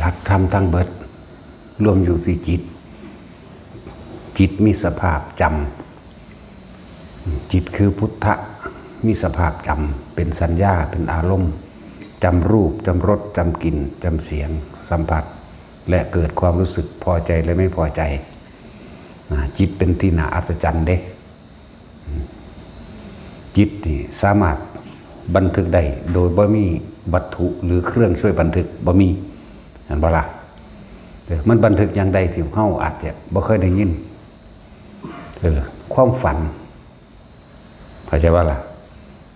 หลักธรรมทั้งเบิดรวมอยู่ที่จิตจิตมีสภาพจำจิตคือพุทธะมีสภาพจำเป็นสัญญาเป็นอารมณ์จำรูปจำรสจำกลิ่นจำเสียงสัมผัสและเกิดความรู้สึกพอใจและไม่พอใจจิตเป็นที่น่าอัศจรรย์เด้จิตที่สามารถบันทึกได้โดยบ่มีวัตถุหรือเครื่องช่วยบันทึกบ่มีเห็นบ่ล่ะมันบันทึกอย่างใดที่เฮาอาจจะบ่เคยได้ยินความฝันเข้าใจว่าล่ะ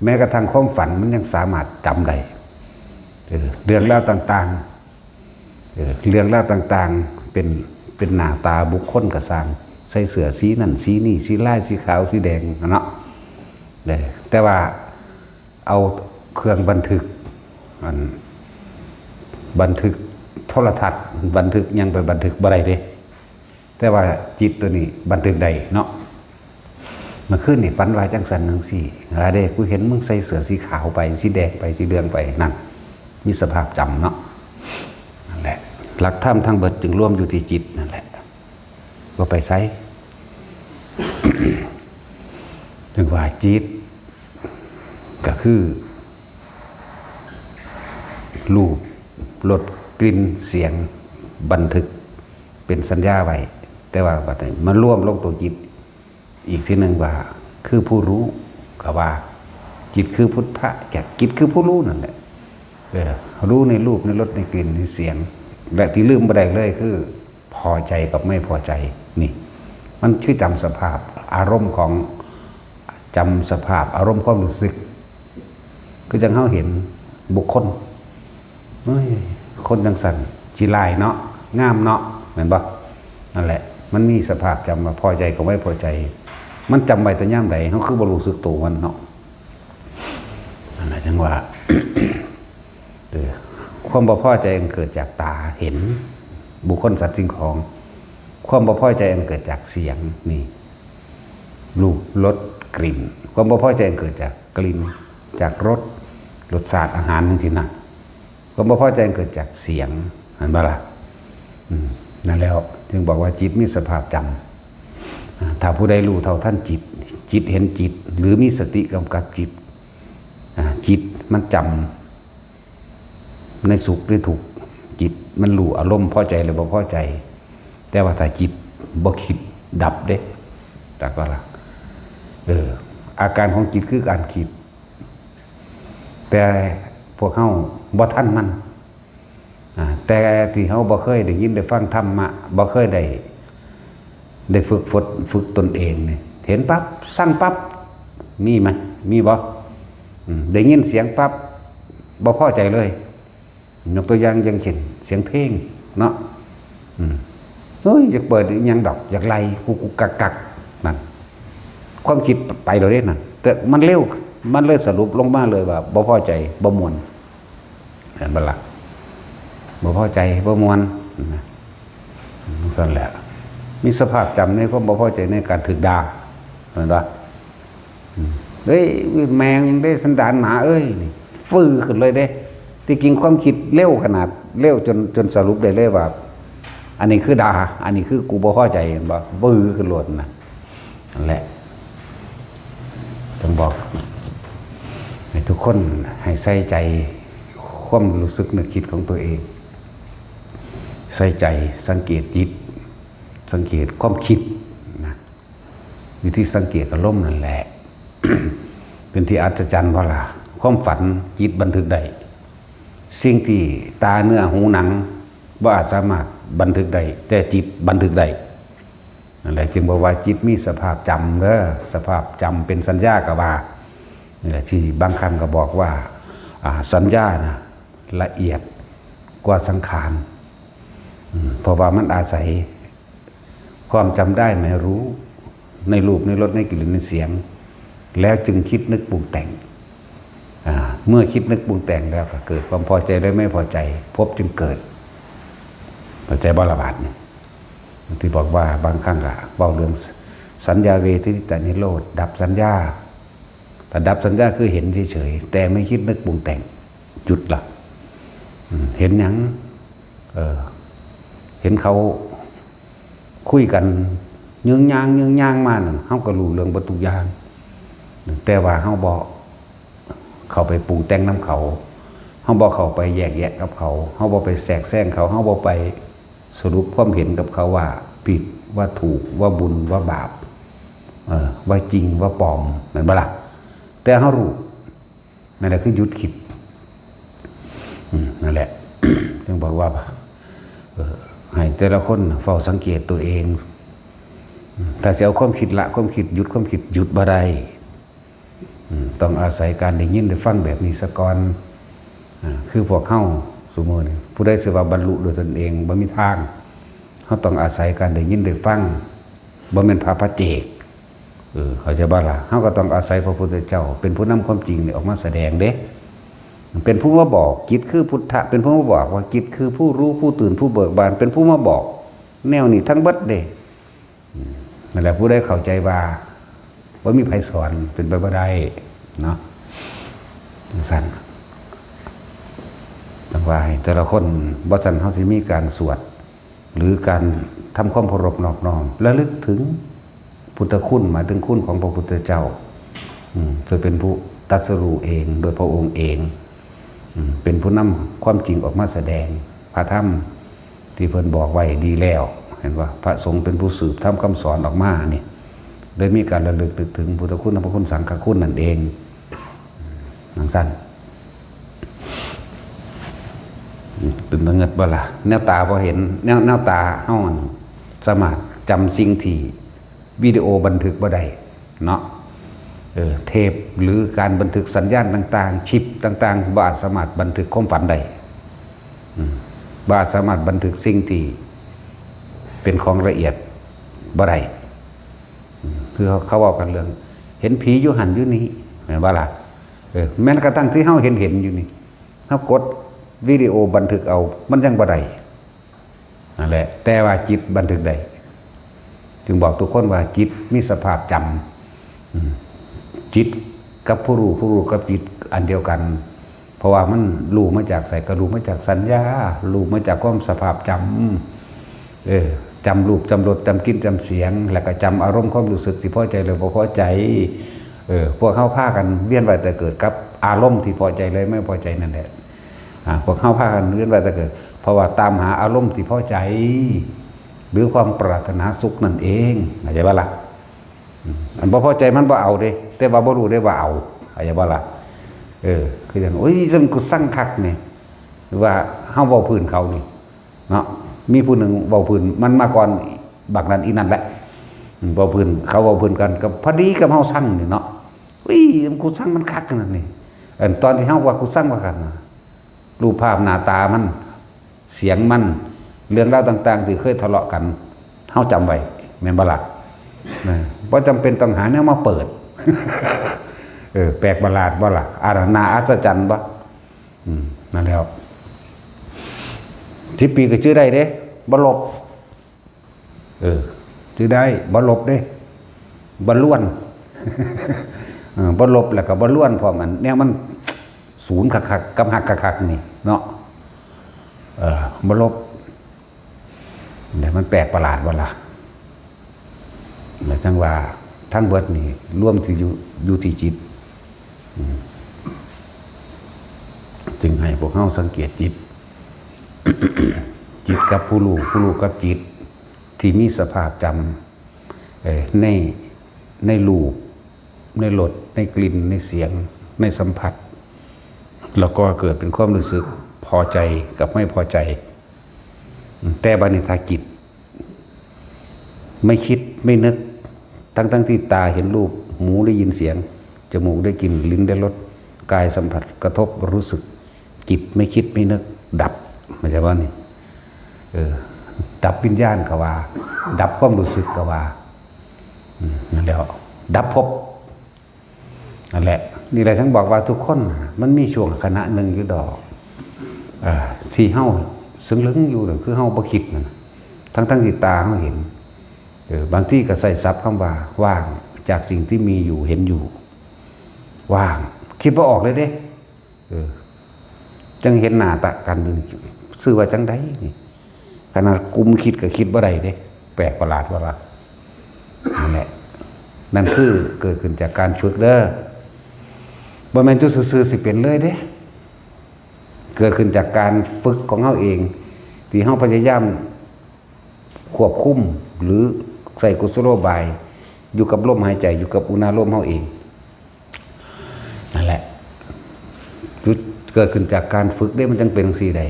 แม้กระทั่งความฝันมันยังสามารถจำได้เรื่องเล่าต่างๆเรื่องเล่าต่างๆเป็นหน้าตาบุคคลกระสร้างใส่เสื้อสีนั่นสีนี่สีลายสีขาวสีแดงเนาะแต่ว่าเอาเครื่องบันทึกโทรทัศน์บันทึกยังไปบันทึกบ่ได้เด้แต่ว่าจิตตัวนี้บันทึกได้เนาะเมื่อคืนนี่ฝันว่าจังสันจังสี่เด้กูเห็นมึงใส่เสื้อสีขาวไปสีแดงไปสีเหลืองไปนั่นมีสภาพจำเนาะนั่นแหละหลักธรรมทั้งเบิดจึงร่วมอยู่ที่จิตนั่นแหละก็ไปใช้ ถึงว่าจิตก็คือรูปรสกลิ่นเสียงบันทึกเป็นสัญญาไว้แต่ว่าบัดนี้มันร่วมลงตัวจิตอีกทีหนึ่งว่าคือผู้รู้ก็ว่าจิตคือพุทธะแก่จิตคือผู้รู้นั่นแหละรู้ในรูปในรสในกลิ่นในเสียงและที่ลืมบ่ได้เลยคือพอใจกับไม่พอใจนี่มันคือจำสภาพอารมณ์ของจำสภาพอารมณ์ความรู้สึกก็จังเฮาเห็นบุคคลคนจังสันจิลายเนาะงามเนาะเหมือนบ่นั่นแหละมันมีสภาพจำว่าพอใจกับไม่พอใจมันจำไว้แต่ย่ำใดเขาคือบรู้สึกตัวมันเนาะนั่นแหละจังว่า ความบ่พอใจมันเกิดจากตาเห็นบุคคลสัตว์สิ่งของความบ่พอใจมันเกิดจากเสียงนี่รูปรสกลิ่นความบ่พอใจมันเกิดจากกลิ่นจากรสชาติอาหารทั้งที่นั่นความบ่พอใจมันเกิดจากเสียงเห็นบ่ล่ะนั่นแล้วจึงบอกว่าจิตมีสภาพจำถ้าผู้ใดรู้เท่าท่านจิตเห็นจิตหรือมีสติกำกับจิตจิตมันจำในสุขในทุกข์จิตมันรู้อารมณ์พอใจหรือบ่พอใจแต่ว่าถ้าจิตบ่คิดดับเด้แต่ก็ล่ะอาการของจิตคือการคิดแต่พวกเฮาบ่ทันมันแต่ที่เขาบ่เคยได้ยินได้ฟังธรรมะบ่เคยได้ฝึกตนเองเนี่ยเห็นปั๊บสั่งปั๊บมีไหมมีบ่ได้ยินเสียงปั๊บบ่พอใจเลยยกตัวอย่างอย่างเช่นเสียงเพลงเนาะเฮ้ยอยากเปิดยังดอกอยากไล่กุกกักนั่นความคิดไปเราเด้นั่นแต่มันเร็วมันเลยสรุปลงมาเลยว่าบ่พอใจบ่ม่วนเห็นบ่ล่ะบ่พอใจบ่มวนนั่นแหละมีสภาพจำในความบ่พอใจในการถูกด่าเห็นป่ะเฮ้ยแมงยังได้สันดานหมาเอ้ยฟื้นขึ้นเลยเด้ที่จริงความคิดเร็วขนาดเร็วจนสรุปได้เลยว่าอันนี้คือด่าอันนี้คือกูบ่พอใจเห็นป่ะฟื้นขึ้นหล่นนั่นแหละต้องบอกให้ทุกคนให้ใส่ใจความรู้สึกนึกคิดของตัวเองใส่ใจสังเกตจิตสังเกตความคิดนะวิธีสังเกตอารมณ์นั่นแหละ เป็นที่อัศจรรย์ว่าล่ะความฝันจิตบันทึกได้สิ่งที่ตาเนื้อหูหนังว่าสามารถบันทึกได้แต่จิตบันทึกได้นั่นแหละจึงบอกว่าจิตมีสภาพจำสภาพจำเป็นสัญญากว่านี่แหละที่บางครั้งก็บอกว่าสัญญานะละเอียดกว่าสังขารเพราะว่ามันอาศัยความจำได้ไม่รู้ในรูปในรสในกลิ่นในเสียงแล้วจึงคิดนึกปรุงแต่งเมื่อคิดนึกปรุงแต่งแล้วก็เกิดความพอใจและไม่พอใจพบจึงเกิดพอใจบาลบาดเนี่ยที่บอกว่าบางครั้งก็เบาเรื่องสัญญาเวทิตานิโรธดับสัญญาแต่ดับสัญญาคือเห็นเฉยๆแต่ไม่คิดนึกปรุงแต่งจุดละเห็นหยัง เห็นเขาคุยกันยืงยางมานั่นเฮาก็รู้เรื่องบ่ทุกอย่างแต่ว่าเฮาบ่เข้าไปปูแต่งน้ำเขาเฮาบ่เข้าไปแยกแยะกับเขาเฮาบ่ไปแทรกแซงเขาเฮาบ่ไปสรุปความเห็นกับเขาว่าผิดว่าถูกว่าบุญว่าบาปว่าจริงว่าปลอมนั่นบ่ล่ะแต่เฮารู้นั่นแหละคือหยุดคิดนั่นแหละ จึงบอกว่าให้แต่ละคนเฝ้าสังเกตตัวเองถ้าจะเอาความคิดละความคิดหยุดความคิดหยุดบ่ได้ต้องอาศัยการได้ยินได้ฟังแบบนี้ซะก่อนคือพวกเฮาสมมุติผู้ใดสิว่าบรรลุโดยตนเองบ่มีทางเฮาต้องอาศัยการได้ยินได้ฟังบ่แม่นพระปัจเจกเขาจะบ่ล่ะเฮาก็ต้องอาศัยพระพุทธเจ้าเป็นผู้นำความจริงนี่ออกมาแสดงเด้เป็นผู้มาบอกจิตคือพุทธะเป็นผู้มาบอกว่าจิตคือผู้รู้ผู้ตื่นผู้เบิกบานเป็นผู้มาบอกแนวนี้ทั้งเบิดเด้นั่นแหละผู้ได้เข้าใจว่ามีไผสอนเป็นไปบ่ได้เนาะสั่นตั้งว่าให้แต่ละคนบ่ซั่นเฮาสิมีการสวดหรือการทำความเคารพนอบน้อมระลึกถึงพุทธคุณหมายถึงคุณของพระพุทธเจ้าจะเป็นผู้ตรัสรู้เองโดยพระองค์เองเป็นผู้นำความจริงออกมาแสดงพระธรรมที่เพิ่นบอกไว้ดีแล้วเห็นว่าพระสงฆ์เป็นผู้สืบทำคำสอนออกมานี่โดยมีการระลึกถึงพุทธคุณธรรมคุณสังฆคุณนั่นเองนั่งสั้นเป็นตังเงิดบ่ล่ะแนวตาพอเห็นแนวตาเฮาสามารถจำสิ่งที่วิดีโอบันทึกบ่ได้เนาะเทปหรือการบันทึกสัญญาณต่างๆชิปต่างๆบ่อาจสามารถบันทึกความฝันได้บ่อาจสามารถบันทึกสิ่งที่เป็นของละเอียดบ่ได้คือเขาบอกกันเรื่องเห็นผีอยู่หันอยู่นี้เห็นบ่ล่ะแม้กระทั่งที่เฮาเห็นอยู่นี่เฮากดวิดีโอบันทึกเอามันยังบ่ได้นั่นแหละแต่ว่าจิตบันทึกได้จึงบอกทุกคนว่าจิตมีสภาพจำจิตกับผู้รู้กับจิตอันเดียวกันเพราะว่ามันรู้มาจากใส่กระดูกมาจากสัญญารู้มาจากความสภาพจำจำรูปจำรสจำกลิ่นจำเสียงแล้วก็จำอารมณ์ความรู้สึกที่พอใจหรือบ่พอใจพวกเข้าพากันเวียนว่ายแต่เกิดกับอารมณ์ที่พอใจเลยไม่พอใจนั่นแหละพวกเข้าพากันเวียนว่ายแต่เกิดเพราะว่าตามหาอารมณ์ที่พอใจหรือความปรารถนาสุขนั่นเองเข้าใจบ่ล่ะอันบ่พอใจมันบ่เอาเด้แต่ว่าบ่รู้ได้ว่าเอาเข้าใจบ่ล่ะคืออย่างโอ้ยซั่นกูสั่งคักนี่หรือว่าเฮาเว้าพื้นเขานี่เนาะมีผู้หนึ่งเว้าพื้นมันมาก่อนบักนั้นอีนั่นแหละเว้าพื้นเขาเว้าพื้นกันกับพอดีกับเฮาสั่งนี่เนาะอุ้ยกูสั่งมันคักขนาดนี้ตอนที่เฮาว่ากูสั่งว่ากันรูปภาพหน้าตามันเสียงมันเรื่องราวต่างๆที่เคยทะเลาะกันเฮาจำไว้แม่นบ่ล่ะบ่จำเป็นต้องหาแนวมาเปิดแปลกประหลาดบ่ล่ะอารานาอัศจรรย์บ่นั่นแล้วที่ปีก็ชื่อได้เด้บ่ลบชื่อได้บ่ลบเด้บ่ล้วนบ่ลบแล้วก็บ่ล้วนพร้อมกันเนี่ยมันศูนย์คักๆกับหักคักๆนี่เนาะบ่ลบแต่มันแปลกประหลาดบ่ล่ะแล้วจังว่าทั้งเบิดนี่ร่วมที่อยู่ที่จิตจึงให้พวกเฮาสังเกตจิต จิตกับผู้รู้กับจิตที่มีสภาพจำในรูปในรสในกลิ่นในเสียงในสัมผัสแล้วก็เกิดเป็นความรู้สึกพอใจกับไม่พอใจแต่บัดนี้ถ้าจิตไม่คิดไม่นึกทั้งที่ตาเห็นรูปหูได้ยินเสียงจมูกได้กลิ่นลิ้นได้รสกายสัมผัสกระทบรู้สึกจิตไม่คิดไม่นึกดับไม่ใช่ว่านี่ดับวิญญาณก็ว่าดับความรู้สึกก็ว่านั่นแหละดับภพนั่นแหละนี่แหละทั้งบอกว่าทุกคนมันมีช่วงขณะหนึ่งอยู่ดอกที่เฮาซึ่งลึงอยู่คือเฮาบ่คิดนั่นทั้งที่ตาเฮาเห็นบางที่ก็ใส่ซับคำว่าว่างจากสิ่งที่มีอยู่เห็นอยู่ว่างคิดว่าออกเลยเด้จังเห็นหน้าตะกัน ซื้อว่าจังไดนี่ขนาดกุมคิดก็คิดบ่ได้เด้แปลกประหลาดว่าล่ะนั่นแหละนั่นคือเกิดขึ้นจากการฝึกเด้อบ่แม่นจุดซื่อๆสิเป็นเลยเด้เกิดขึ้นจากการฝึกของเฮาเองที่เฮาพยายามควบคุมหรือใส่กุศโลบายอยู่กับลมหายใจอยู่กับอุณาโลมเฮาเองนั่นแหละเกิดขึ้นจากการฝึกได้มันจึงเป็นจังซี่ได้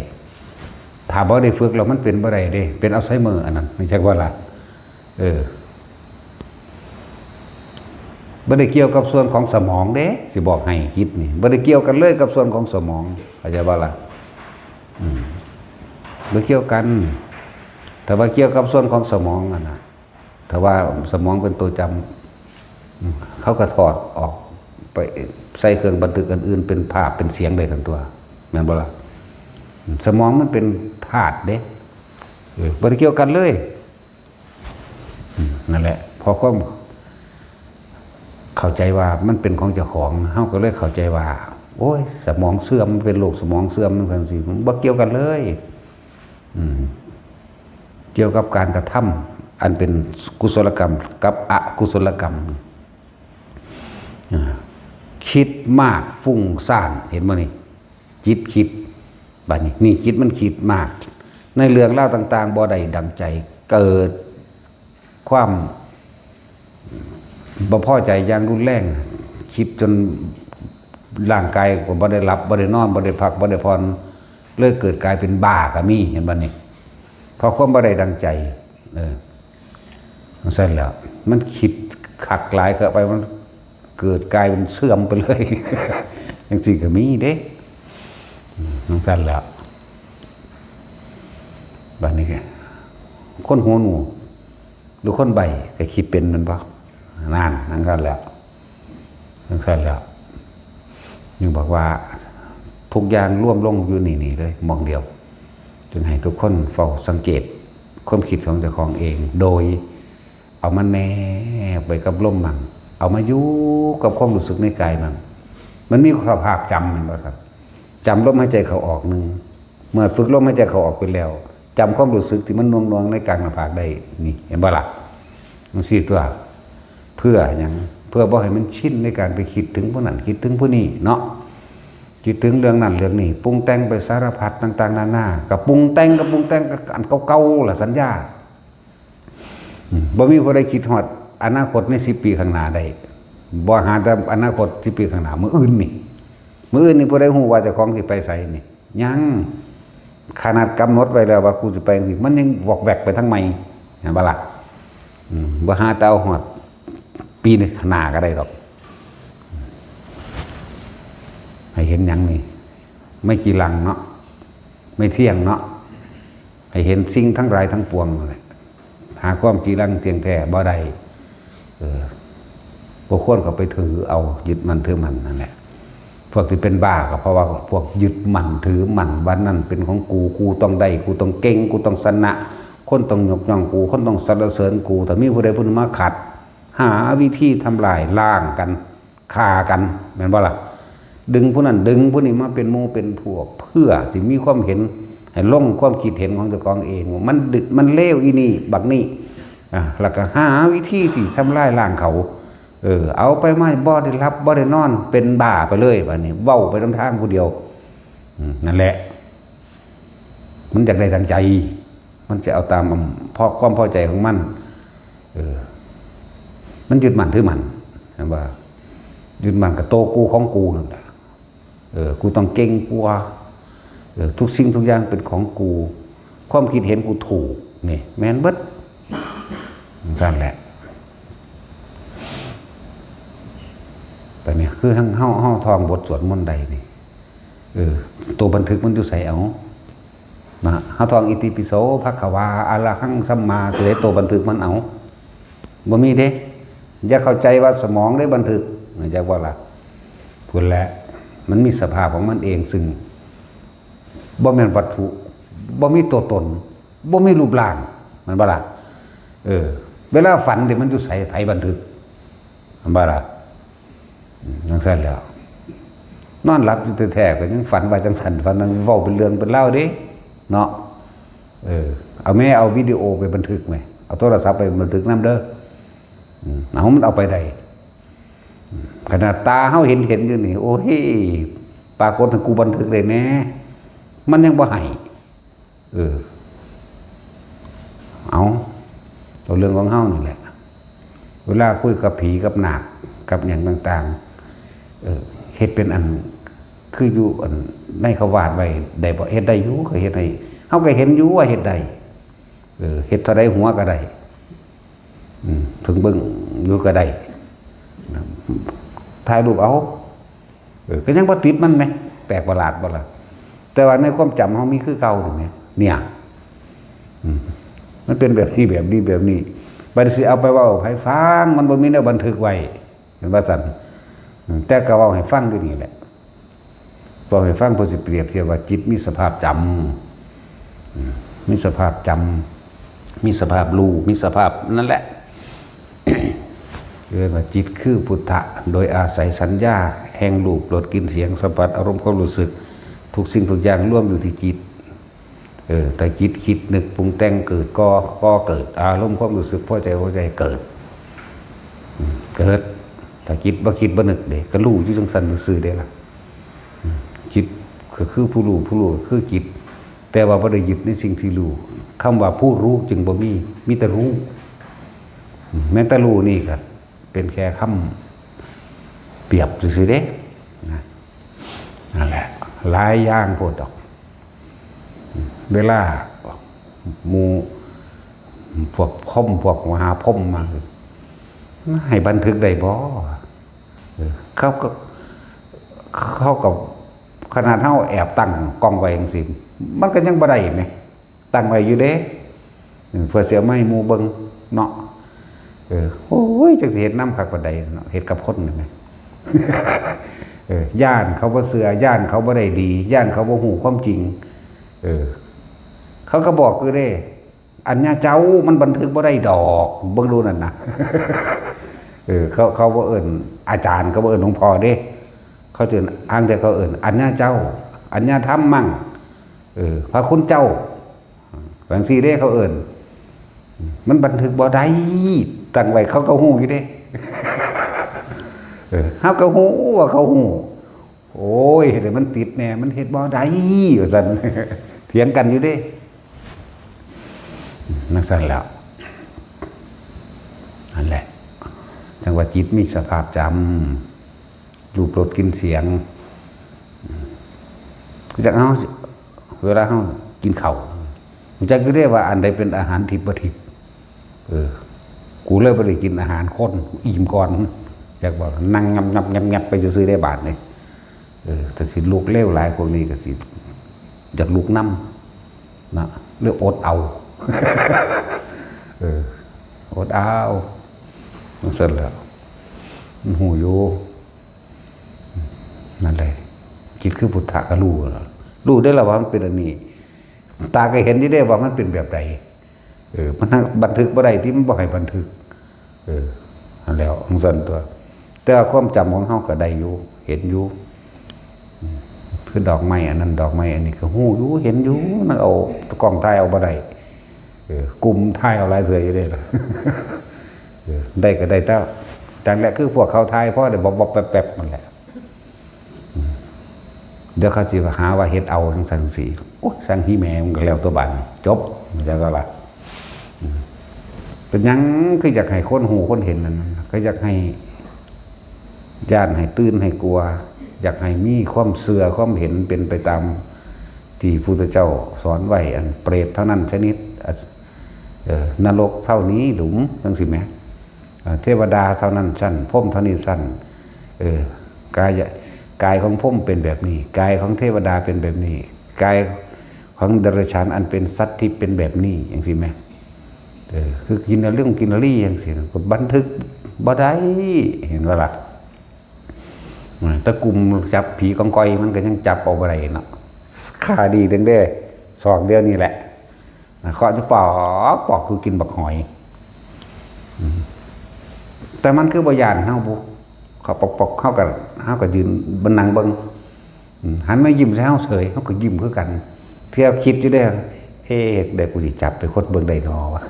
ถ้าบ่ได้ฝึกแล้วมันเป็นบ่ได้เด้เป็นอัลไซเมอร์อันนั้นไม่ใช่ว่าล่ะบ่ได้เกี่ยวกับส่วนของสมองเด้สิบอกให้คิดนี่บ่ได้เกี่ยวกันเลยกับส่วนของสมองเข้าใจบ่ล่ะบ่เกี่ยวกันแต่ว่าเกี่ยวกับส่วนของสมองนั่นน่ะถ้าว่าสมองเป็นตัวจำเขาก็ถอดออกไปใส่เครื่องบันทึกอื่นๆเป็นภาพเป็นเสียงได้ทั้งตัวแม่นบ่ล่ะสมองมันเป็นธาตุเด้บ่ได้เกี่ยวกันเลยนั่นแหละพอความเข้าใจว่ามันเป็นของเจ้าของเฮาก็เลยเข้าใจว่าโอ้ยสมองเสื่อมมันเป็นโรคสมองเสื่อมจังซี่มันบ่เกี่ยวกันเลยเกี่ยวกับการกระทำอันเป็นกุศลกรรมกับอกุศลกรรมคิดมากฟุ้งซ่านเห็นบ่นี่จิตคิดบัดนี้นี่จิตมันคิดมากในเรื่องเล่าต่างๆบ่ได้ดังใจเกิดความบ่พอใจอย่างรุนแรงคิดจนร่างกายก็บ่ได้หลับบ่ได้นอนบ่ได้พักบ่ได้ผ่อนเลยเกิดกลายเป็นบ้าก็มีเห็นบ่นี่เพราะความบ่ได้ดังใจมันเสร็จแล้วมันคิดขักหลายเข้าไปมันเกิดกลายเป็นเสื่อมไปเลยจังซี่ก็มีเด้มันเสร็จแล้วบัดนี้คนหัวหนูหรือคนใบก็คิดเป็นมันบ่นั่นกันแล้วนั่นแล้วยังบอกว่าทุกอย่างร่วมลงอยู่นี่เลยมองเดียวจึงให้ทุกคนเฝ้าสังเกตความคิดของเจ้าของเองโดยเอามันแนบไปกับลมมันเอามาอยู่กับความรู้สึกในกายมันมีภาพจำมันว่าครับจำลมหายใจเขาออกหนึ่งเมื่อฝึกลมหายใจเขาออกไปแล้วจำความรู้สึกที่มันนวงในกลางหน้าผากได้นี่เห็นบ่ล่ะมันสี่ตัวเพื่ออย่างเพื่อบ่ให้มันชินในการไปคิดถึงผู้นั้นคิดถึงผู้นี้เนาะคิดถึงเรื่องนั้นเรื่องนี้ปรุงแต่งไปสารพัดต่างๆนานากับปรุงแต่งกับอันเก่าๆล่ะสัญญาบ่มีผู้ใดคิดฮอดอนาคตใน10 ปีข้างหน้าได้บ่หาแต่อนาคต10 ปีข้างหน้ามื้ออื่นนี่ผู้ใดฮู้ว่าเจ้าของสิไปไสนี่ยังขนาดกำหนดไว้แล้วว่ากูสิไปจังซี่มันยังวอกแวกไปทั้งใหม่เห็นบ่ล่ะบ่หาแต่เอาฮอดปีนึงข้างหน้าก็ได้ดอกให้เห็นหยังนี่ไม่กี่ลังเนาะไม่เที่ยงเนาะให้เห็นสิ่งทั้งหลายทั้งปวงนั่นแหละหาความจีรังเตียงแท้บ่ได้พวกคนก็ไปถือเอายึดมันถือมันนั่นแหละพวกที่เป็นบ้าก็เพราะว่าพวกยึดมันถือมันวันนั้นเป็นของกูต้องได้กูต้องเก่งกูต้องชนะคนต้องยกย่องกูคนต้องสรรเสริญกูแต่มีผู้ใดผู้หนึ่งมาขัดหาวิธีทำลายล้างกันฆ่ากันแม่นบ่ล่ะดึงผู้นั้นดึงผู้นี้มาเป็นหมู่เป็นพวกเพื่อสิมีความเห็นให้ลงความคิดเห็นของเจ้าของเองมันดึกมันเลวอีนี่บักนี่แล้วก็หาวิธีที่ทำลายล้างเขาเอาไปไม่บ่ได้รับบ่ได้นอนเป็นบ้าไปเลยบัดนี้เว้าไปนำทางผู้เดียวนั่นแหละมันอยากได้ดังใจมันจะเอาตามพอความพอใจของมันมันยึดมั่นถือมั่นว่ายึดมั่นกับโตกูของกูนั่นแหละกูต้องเก่งกว่าทุกสิ่งทุกอย่างเป็นของกูความคิดเห็นกูถูกนี่แม่นเบิดนั่นแหละแต่เนี่ยคือทั้งเฮาทองบทสวดมนต์ใดนี่ตัวบันทึกมันอยู่ใส่เอานะเฮาทองอิติปิโสภควาอะระหังสัมมาสิได้ตัวบันทึกมันเอาบ่มีเด้อย่าเข้าใจว่าสมองได้บันทึกไม่ใช่ว่าล่ะพูดแล้วมันมีสภาพของมันเองซึ่งบ่แม่นวัตถุบ่มีตัวตนบ่มีรูปร่างมันบ่ล่ะเวลาฝันเดี๋ยวมันอยู่ใส่ไผบันทึกมันบ่ล่ะจังซั่นแล้วนอนหลับอยู่แท้ๆก็ยังฝันว่าจังซั่นฝันนั้นเว้าเป็นเรื่องเป็นเล่าเด้ เนาะเอาแม่เอาวิดีโอไปบันทึกไหมเอาโทรศัพท์ไปบันทึกน้ำเด้อเอามันเอาไปได้ขนาดตาเขาเห็นอยู่นี่โอ้ยปรากฏให้กูบันทึกเลยแน่มันยังบ่ให้เอาตัวเรื่องของเฮานี่แหละเวลาคุยกับผีกับหนักกับอย่างต่างๆเฮ็ดเป็นอันคืออยู่อันในเขาวาดไว้ได้บ่เฮ็ดได้อยู่ก็เฮ็ดให้เฮาก็เห็นอยู่ว่าเฮ็ดได้เฮ็ดเท่าใดหัวก็ได้ถึงเบิ่งอยู่ก็ได้ถ่ายรูปเอาก็ยังบ่ติดมันไหมแปลกประหลาดบ่ล่ะแต่ว่าในความจำเฮามีคือเก่าถูกไหมเนี่ยมันเป็นแบบนี้แบบนี้แบบนี้บัดสิเอาไปเว้าให้ฟังมันบ่มีแนวบันทึกไว้เห็นว่าซั่นแต่ก็เว้าให้ฟังอยู่นี่แหละเว้าให้ฟังเพื่อสิเปรียบเทียบว่าจิตมีสภาพจำมีสภาพจำมีสภาพรู้มีสภาพนั่นแหละเรียกว่าจิตคือพุทธะโดยอาศัยสัญญาแห่งรูปรสกลิ่นเสียงสัมผัสอารมณ์ความรู้สึกทุกสิ่งทุกอย่างร่วมอยู่ที่จิตแต่จิตคิดนึกปรุงแต่งเกิดก็เกิดอารมณ์ความรู้สึกพอใจเกิดแต่จิตบ่คิดบ่นึกเด้ก็รู้อยู่จังซั่นซื่อๆเด้ล่ะจิตก็คือผู้รู้ก็คือจิตแต่ว่าบ่ได้ยึดในสิ่งที่รู้คำว่าผู้รู้จึงบ่มีแต่รู้แม้แต่รู้นี่ก็เป็นแค่คำเปรียบซื่อๆเด้นั่นแหละหลายอย่างโพดดอกเวลาหมู่พวกพวกมหาพรหมมาให้บันทึกได้บ่เขากับขนาดเฮาแอบตั้งกล้องไว้จังซี่มันก็ยังบ่ได้แหมตั้งไว้อยู่เด้เพื่อเสียไม้หมู่เบิ่งเนาะโอ้ยจังสิเฮ็ดนำคักปานใดเนาะเฮ็ดกับคนนี่แหมย่านเขาบ่เชื่อย่านเขาบ่ได้ดีย่านเขาบ่ฮู้ความจริงเขาก็บอกคือเด้อันเนี้ยเจ้ามันบันทึกบ่ได้ดอกเบิ่งดูนั่นน่ะเขาบ่เอิ้นอาจารย์เขาบ่เอิ้นหลวงพ่อเด้เขาเอิ้นอ้างแต่เขาเอิ้นอันเนี้ยเจ้าอันเนี้ยธรรมมั่งพระคุณเจ้าบางทีเด้เขาเอิ้นมันบันทึกบ่ได้ตั้งไว้เขาก็ฮู้อยู่เด้เฮาก็ฮู้ว่าเขาฮู้โอ้ยเดี๋ยวมันติดแน่มันเฮ็ดบ่ได้ว่าซั่นเถียงกันอยู่เด้นั่นสั่นแล้วนั่นแหละจังว่าจิตมีสภาพจำรูปรสกลิ่นเสียงจากเอาเวลาเขากินข้าวจะก็เรียกว่าอันใดเป็นอาหารทิพย์บ่ทิพย์กูเลยบ่ได้กินอาหารคนอิ่มก่อนจากบอกนั่งงับไปจะซื้อได้บาทเลยแต่สิลูกเลี้ยวหลายพวกนี้ก็สิจากลูกน้ำนะเรื่องอดเอาอดเอามันเสร็จแล้วมันหูโยนั่นเลยคิดคือพุทธะก็รู้ได้แล้วว่ามันเป็นอันนี้ตาก็เห็นได้ว่ามันเป็นแบบใดมันบันทึกบ่ได้ที่มันบ่ให้บันทึกนั่นแล้วมันสั่นตัวแต่ความจำของเฮาก็ได้อยู่เห็นอยู่คือดอกไม้อันนั้นดอกไม้อันนี้ก็หู้อยู่เห็นอยู่นั่งเอากล้องถ่ายเอาบ่ได้กลุ่มถ่ายเอาหลายเทื่ออยู่ได้ล่ะได้ก็ได้แต่จังแหละคือพวกเขาถ่ายเพราะได้บอกแป๊บๆมันแหละเดี๋ยวเขาสิหาว่าเฮ็ดเอาทั้งสังสีโอ้ยสังฮีแม่มันก็แล้วตัวบานจบจังก็ล่ะเป็นหยังคืออยากให้คนหูคนเห็นนั่นก็อยากให้ย่านให้ตื่นให้กลัวอยากให้มีความเสื่อความเห็นเป็นไปตามที่พุทธเจ้าสอนไว้อันเปรตเท่านั้นชนิดนรกเท่านี้หลุมจังสิแม่เทวดาเท่านั้นสั้นพรหมเท่านี้สั้นกายของพรหมเป็นแบบนี้กายของเทวดาเป็นแบบนี้กายของเดรัจฉานอันเป็นสัตว์ที่เป็นแบบนี้อย่างสิแม่คือกินเรื่องกินรี่อย่างสิก็บันทึกบ่ได้เห็นว่าล่ะตะกุมจับผีกองกอยมันก็ยังจับเอาบ่ได้เนาะค่าดีเด้สองเดียวนี่แหละเคาะจะปอกคือกินบักหอยแต่มันคือบ่ย่านเฮาบ่เขาปอกเฮาก็ยืนบนนั่งเบิ่งหันมายิ้มใส่เฮาเฉยเฮาก็ยิ้มคือกันเท ที่ยวคิดอยู่ได้เด็กกูสิจับไปคนเบิ่งได้นอวะ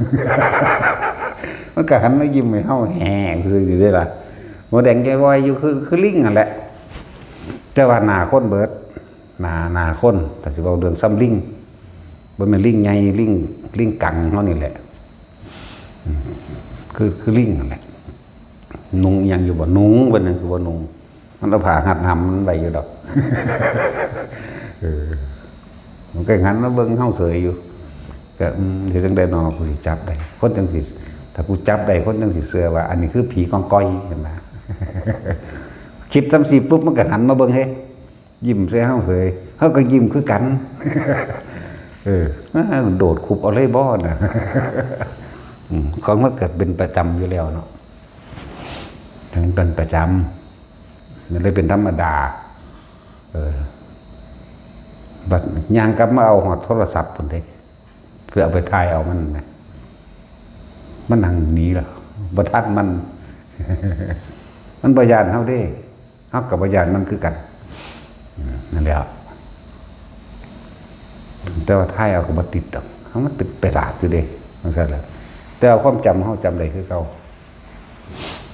มันก็หันมายิ้มให้เฮาแฮ่ซื่ออยู่ได้ล่ะหมดแดงใจวอยอยู่คือลิงนั่นแหละแต่ว่าหน้าคนเบิดหน้าคนแต่สิเว้าเรื่องซ้ำลิงบ่แม่นลิงใหญ่ลิงกังเฮานี่แหละคือลิงนั่นแหละนุงยังอยู่บ่นุงเพิ่นนึงคือบ่นุงมันเอาผ้าหัดหำมันไว้อยู่ดอกมันก็งั้นแล้วเบิ่งเฮาเสยอยู่ก็สิจังได๋นอกูสิจับได้คนจังสิถ้ากูจับได้คนจังสิเชื่อว่าอันนี้คือผีกองก้อยเห็นบ่คิดจังซี่ปุ๊บมันก็หันมาเบิ่งเฮ้ยิ้มใส่เฮาเสยเฮาก็ยิ้มคือกันโดดคุบเอาเลยบ่น่ะของมันเกิดเป็นประจำอยู่แล้วเนาะถึงเป็นประจำมันเลยเป็นธรรมดาบัดย่างกลับมาเอาหอดโทรศัพท์พุ่นเด้เพื่อเอาไปถ่ายเอามันนะมันนั่งหนีล่ะบ่ทันมัน มันบ่ย่านเฮาเด้เฮากับบ่ย่านมันคือกันนั่นแหละแต่ว่าถ่ายเอาก็บ่ติดดอกเฮามันเป็นไปลาดอยู่เด้จังซั่นแหละแต่เอาความจำเฮาจำได้คือเก่า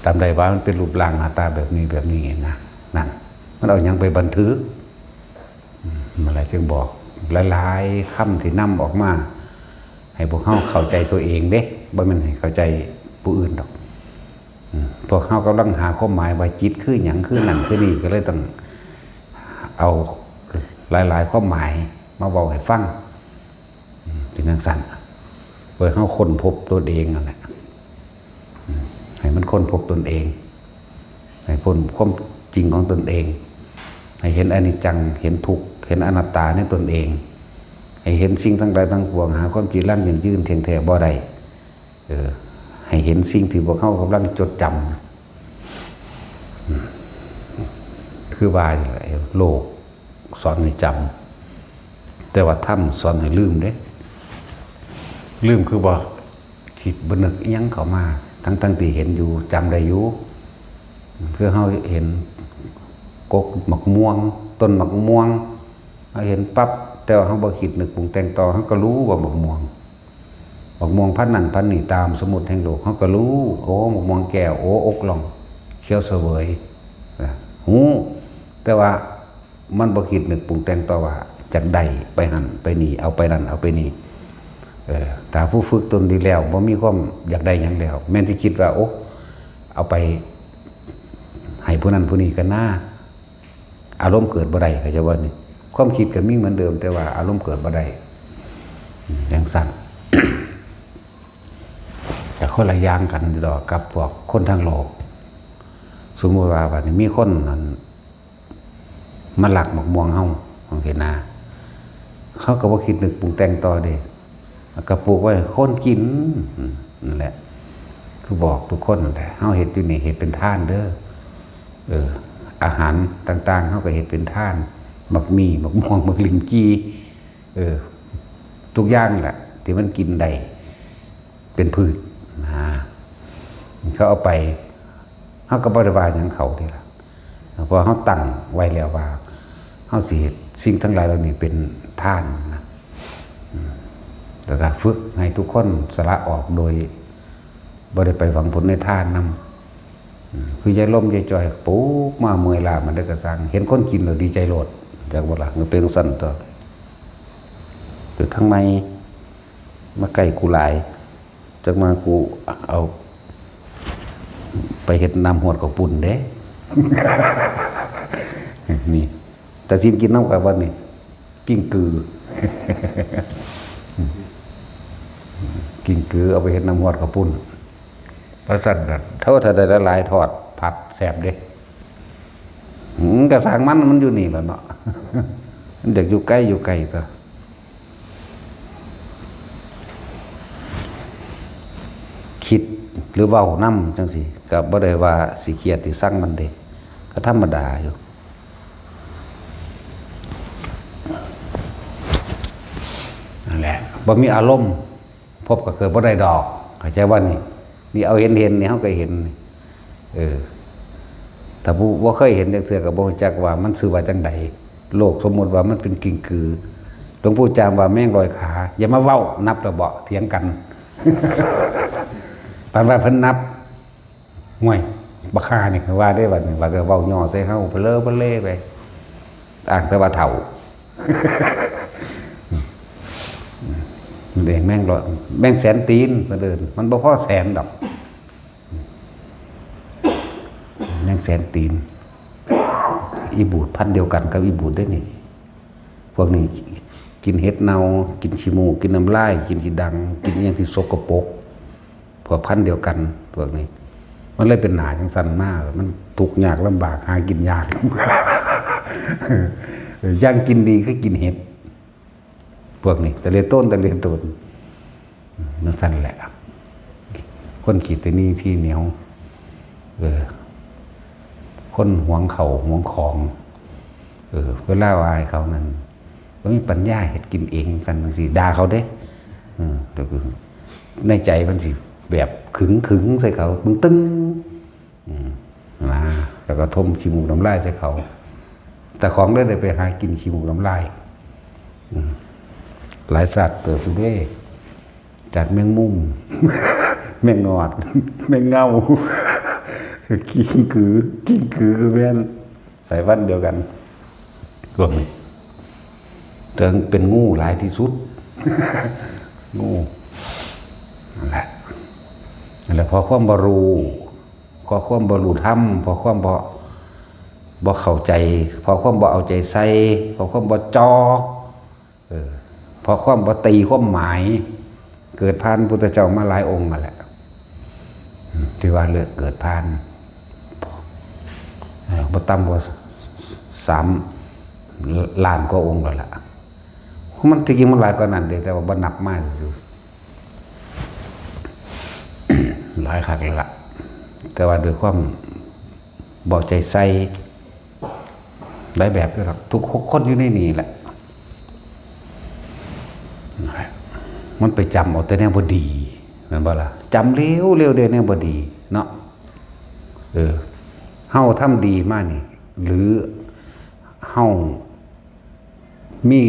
จำได้ว่ามันเป็นรูปร่างหน้าตาแบบนี้นะนั่นมันเอาหยังไปบันทึกอะไรจึงบอกหลายๆคำที่นำออกมาให้พวกเขาเข้าใจตัวเองเด้บ่แม่นให้เข้าใจผู้อื่นดอกพวกเขากำลังหาความหมายว่าจิตคือหยังคือนั่นคือนี่ก็เลยต้องเอาหลายๆความหมายมาบอกให้ฟังถึงจังซั่นเพื่อเขาค้นพบตัวเองนั่นแหละให้มันค้นพบตนเองให้พ้นความจริงของตนเองให้เห็นอนิจจังเห็นทุกข์เห็นอนัตตาในตนเองให้เห็นสิ่งทั้งหลายทั้งปวงหาความจริงลั่นอย่างยืนเทียงแท้บ่ได้ให้เห็นสิ่งที่พวกเขากำลังจดจำคือว่าโลกสอนให้จำแต่ว่าธรรมสอนให้ลืมเด้ลืมคือบ่คิดบ่นึกยังเข้ามาทั้งที่เห็นอยู่จำได้อยู่เพื่อเขาเห็นกกหมักม่วงต้นหมักม่วงเขาเห็นปั๊บแต่ว่าเขาบ่คิดนึกปรุงแต่งต่อเขาก็รู้ว่าหมักม่วงพันนั่นพันนี่ตามสมุดแห่งโลกเขาก็รู้โอ้หมักม่วงแก้วโอ้อกหล่องเขียวเสวยหูแต่ว่ามันบ่คิดนึกปรุงแต่งต่อว่าจากใดไปหันไปนี่เอาไปนั่นเอาไปนี่ถ้าผู้ฝึกตนดีแล้วบ่มีความอยากได้หยังแล้วแม้นที่คิดว่าโอ้เอาไปให้ผู้นั้นผู้นี้กันหน้าอารมณ์เกิดบ่ได้เข้าใจว่านี่ความคิดก็มีเหมือนเดิมแต่ว่าอารมณ์เกิดบ่ได้อย่างสั่น แต่คนละอย่างกันดอกกับพวกคนทางโลกสมมติว่าบัดนี้มีคนนั้นมาหลักหมกม่วงเฮาของเห็นนาเขาก็บ่คิดนึกปรุงแต่งต่อเด้ก็ปลูกไว้คนกินนั่นแหละคือบอกทุกคนนั่นแหละเฮาเฮ็ดอยู่นี่เฮ็ดเป็นทานเด้ออาหารต่างๆเฮาก็เฮ็ดเป็นทานหมักมีหมักม่วงหมักลิมจีทุกอย่างแหละที่มันกินได้เป็นพืชเขาเอาไปเฮาก็บ่ได้ว่าหยังเขานี่ล่ะเพราะเฮาตั้งไว้แล้วว่าเฮาสิเฮ็ดสิ่งทั้งหลายเหล่านี้เป็นทานนะแล้วก็ฝึกให้ทุกคนสละออกโดยบ่ได้ไปหวังผลในทานนำคือยายล้มยายจอยปุ๊บมาเมื่อยล้ามันได้กระสังเห็นคนกินแล้วดีใจโลดจากบ่ล่ะมันเป็นสั่นตัวคือข้างในมาใกล้กูหลายจักมากูเอาไปเฮ็ดน้ำหวดกับปุ่นเด้ นี่แต่สินกินน้ำกับวันนี้กิ้งกือ กิ้งกือเอาไปเฮ็ดน้ำหวดกับปุ่นประสันเท่าถ้าได้ละลายทอดผัดแสบเด้กระสังมันอยู่นี่แหละเนาะ มันอยากอยู่ใกล้ตัวคิดหรือเว้านํจังซี่ก็บ่ได้ว่าสิเครียดสิสั่งมันเด้ก็ธรรมดาอยู่นั่นแหละบ่มีอารมณ์พบก็เกิดบ่ได้ดอกเข้าใจว่านี่เอาเห็นนี่เฮาก็เห็นถ้าผู้บ่เคยเห็นจังเทื่อก็บ่รู้จักว่ามันชื่อว่าจังไดโลกสมมุติว่ามันเป็นกิ้งกือ ลวงปู่จามว่าแม่งลอยขาอย่ามาเว้านับระเบาะเถียงกัน ปานว่าเพิ่นนับห่วยบักคานี่ว่าได้บัดนี้ว่าก็เว้าย่อใส่เฮาเพลอเพลไปอ้างแต่ว่าเฒ่า มันเองแม่งลอยแม่งแสนตีนเพิ่นเอิ้นมันบ่พอแสนดอกแม่งแสนตีนอีบูดพันเดียวกันกับอีบูดได้นี่พวกนี้กินเห็ดเนากินขี้มูกกินน้ำลายกินที่ดังกินอย่างที่สกปรกพวกพันเดียวกันพวกนี้มันเลยเป็นหนาจังสันมากมันทุกข์ยากลำบากหากินยาก ย่างกินดีคือกินเห็ดพวกนี้แต่เรียนต้นนั่นสั้นแหละคนขีดตัวนี้ที่เหนียวคนหวงเขาหวงของเวลาวายเขานั้นก็มีปัญญาเห็ดกินเองสั่นบางสิด่าเขาเด้เดี๋ยวคือในใจมันสิแบบขึงใส่เขามึงตึ้งมาแล้วก็ทมขี้มูกน้ำลายใส่เขาแต่ของได้ไปหากินขี้มูกน้ำลายหลายสัตว์เติบโตด้วยจากแมงมุม แมงงอด แมงเงา กิ้งกือแม่นสายพันธุ์เดียวกันพวกนี้เติงเป็นงูหลายที่สุด งูนั่นแหละพอความบรูพอความบรูธรรมพอความบ่เข้าใจพอความบ่เอาใจใส่พอความบ่จอพอความบ่ตีความหมายเกิดผ่านพุทธเจ้ามาหลายองค์มาแหละที่ว่าเลือกเกิดผ่านบ่ต่ำกว่า3 ล้านกว่าองค์แล้วล่ะมันจริงมันหลายกว่านั้นเด้แต่ว่าบ่นับมากซื่อหลายคักแล้วล่ะแต่ว่าด้วยความบ่ใจใส่ได้แบบด้วยหรอกทุกคนอยู่ในนี้แหละมันไปจำเอาแต่แนวบ่ดีแม่นบ่ล่ะจำเร็วเด้แนวบ่ดีเนาะเฮาทำดีมานี่หรือเฮา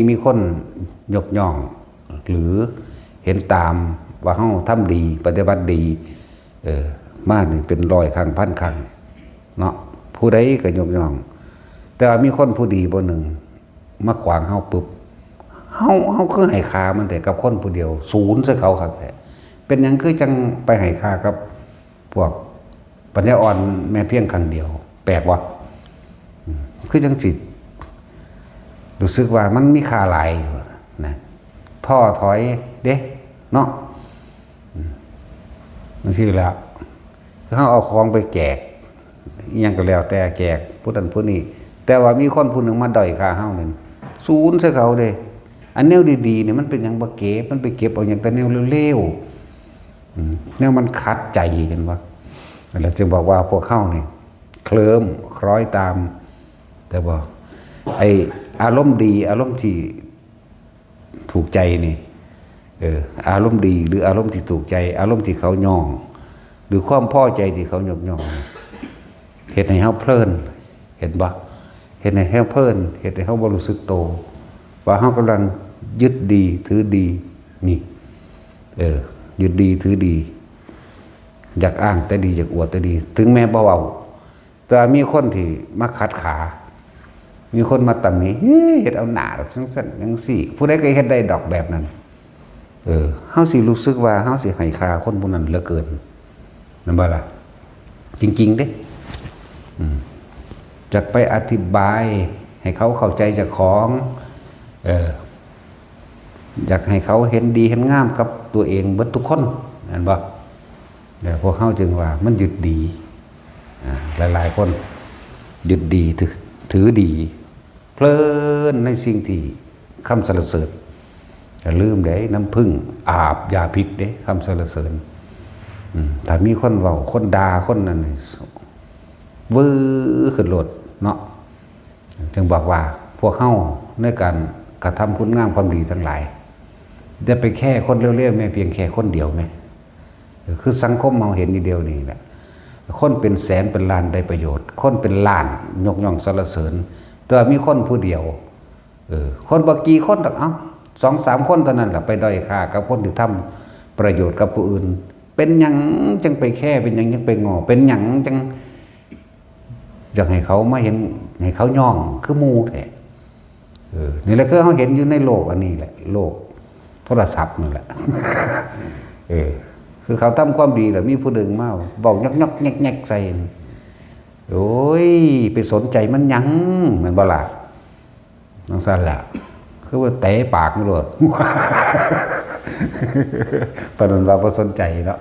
มีคนยกย่องหรือเห็นตามว่าเฮาทำดีปฏิบัติดีมานี่เป็น100 ครั้ง1,000 ครั้งเนาะผู้ใดก็ยกย่องแต่ว่ามีคนผู้ดีบ่หนึ่งมาขวางเฮาปึ๊บเฮาคือให้ค่ามันแต่กับคนผู้เดียวศูนย์ซะเขาครับเป็นหยังคือจังไปให้ค่ากับพวกปัญญาอ่อนแม่เพียงครั้งเดียวแปลกวะคือจังจิตรู้สึกว่ามันมีค่าหลายนะท้อถอยเด้เนาะมันชื่อแล้วเขาเอาของไปแจกยังก็แล้วแต่แจกผู้นั้นผู้นี้แต่ว่ามีคนผู้หนึ่งมาด้อยค่าเฮาเนี่ยศูนย์ใส่เขาเด้อันแนวดีๆเนี่ยมันเป็นอย่างบ่เก็บมันไปเก็บเอาอย่างแต่แนวเร็วๆแนวมันคัดใจกันวะเราจึงบอกว่าพวกเข้าเนี่ยเคลิ้มคล้อยตามแต่บอกไออารมณ์ดีอารมณ์ที่ถูกใจนี่อารมณ์ดีหรืออารมณ์ที่ถูกใจอารมณ์ที่เขาย่องหรือความพอใจที่เขายกย่องเห็นให้เขาเพลินเห็นบ่เห็นให้เขาเพลินเห็นให้เขาบ่รู้สึกโตว่าเขากำลังยึดดีถือดีนี่ยึดดีถือดีอยากอ้างแต่ดีอยากอวดแต่ดีถึงแม้เบาๆแต่มีคนที่มาขัดขามีคนมาตำหนิเฮ็ดเอาหน้าดอกสั่นๆจังซี่ผู้ใดก็เฮ็ดได้ดอกแบบนั้นเฮาสิรู้สึกว่าเฮาสิให้ค่าคนผู้นั้นเหลือเกินนั่นบ่ล่ะจริงๆเด้จักไปอธิบายให้เขาเข้าใจเจ้าของอยากให้เขาเห็นดีเห็นงามกับตัวเองเบิดทุกคนนั่นบ่แต่พวกเขาจึงว่ามันยึดดีหลายๆคนยึดดีถือดีเพลินในสิ่งที่คำสรรเสริญอย่าลืมเด้น้ำผึ้งอาบยาพิษเด้คำสรรเสริญถ้ามีคนเว้าคนด่าคนนั้นวื้อขึ้นรถเนาะจึงบอกว่าพวกเขาในการกระทำคุณงามความดีทั้งหลายจะไปแค่คนเร็วๆไม่เพียงแค่คนเดียวไหมคือสังคมเราเห็นทีเดียวนี่แหละคนเป็นแสนเป็นล้านได้ประโยชน์คนเป็นล้านยกย่องสรรเสริญแต่มีคนผู้เดียวคนบางกี่คนต่าง 2-3 คนเท่านั้นแหละไปด้อยค่ากับคนที่ทำประโยชน์กับผู้อื่นเป็นหยังจังไปแค่เป็นหยังจังไปงอเป็นหยังจังอยากให้เขามาเห็นให้เขาย่องคือหมู่แท้นี่แหละคือเขาเห็นอยู่ในโลกอันนี้แหละโลกโทรศัพท์นั่นแหละ คือเขาทำความดีแล้วมีผู้หนึ่งมาบอกยกแงกใส่โอ้ยไปสนใจมันยังมันบ่ล่ะน้องสั้นแหละคือว่าเตะปากมันโลด ปานนั้นว่าบ่สนใจเนาะ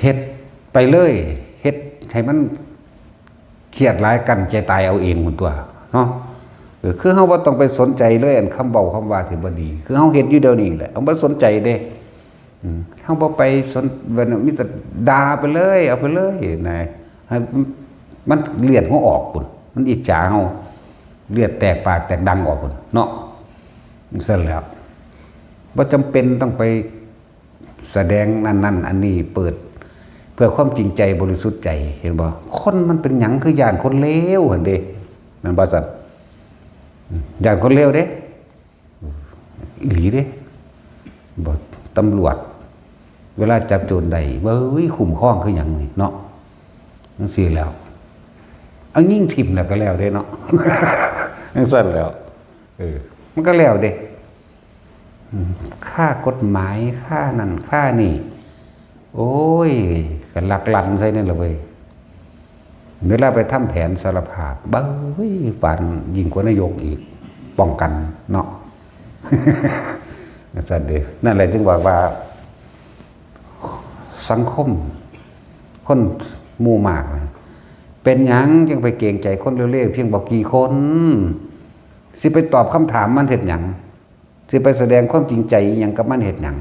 เฮ็ดไปเลยเฮ็ดให้มันเครียดหลายกันใจตายเอาเองหมดตัวเนาะคือเฮาบ่ต้องไปสนใจเลยอันคำเว้าคำว่าที่บ่ดีคือเฮาเฮ็ดอยู่เดี๋ยวนี้แหละเฮาบ่สนใจเด้เฮาบ่ไปสนมีแต่ด่าไปเลยเอาไปเลยนะให้มันเลือดหัวออกพุ่นมันอิจฉาเฮาเลือดแตกปากแตกดังออกพุ่นเนาะซั่นแล้วบ่จำเป็นต้องไปแสดงนั่นอันนี้เปิดเพื่อความจริงใจบริสุทธิ์ใจเห็นบ่คนมันเป็นหยังคือย่านคนเลวหั่นเด้มันบ่ซั่นย่านคนเลวเด้อีหลีเด้บ่ตำรวจเวลาจับโจรได้เว้ยคุ้มครองคือหยังนี่เนาะจังซี่แล้วเอายิ่งทิ่มแล้วก็แล้วเด้เนาะจังซั่นแล้วมันก็แล้วเด้ค่ากฎหมายค่านั่นค่านี่โอ้ยก็หลักลันใส่นั่นแหละเว้ยเวลาไปทำแผนสารภาพบ้าเฮ้ยปานยิ่งกว่านายกอีกป้องกันเนาะ นั่นแหละจึงบอกว่าสังคมคนหมู่มากเป็นหยังยังไปเกรงใจคนเร็วๆเพียงบอกกี่คนสิไปตอบคำถามมันเห็ดหยังสิไปแสดงความจริงใจอย่างกับมันเห็ดหยัง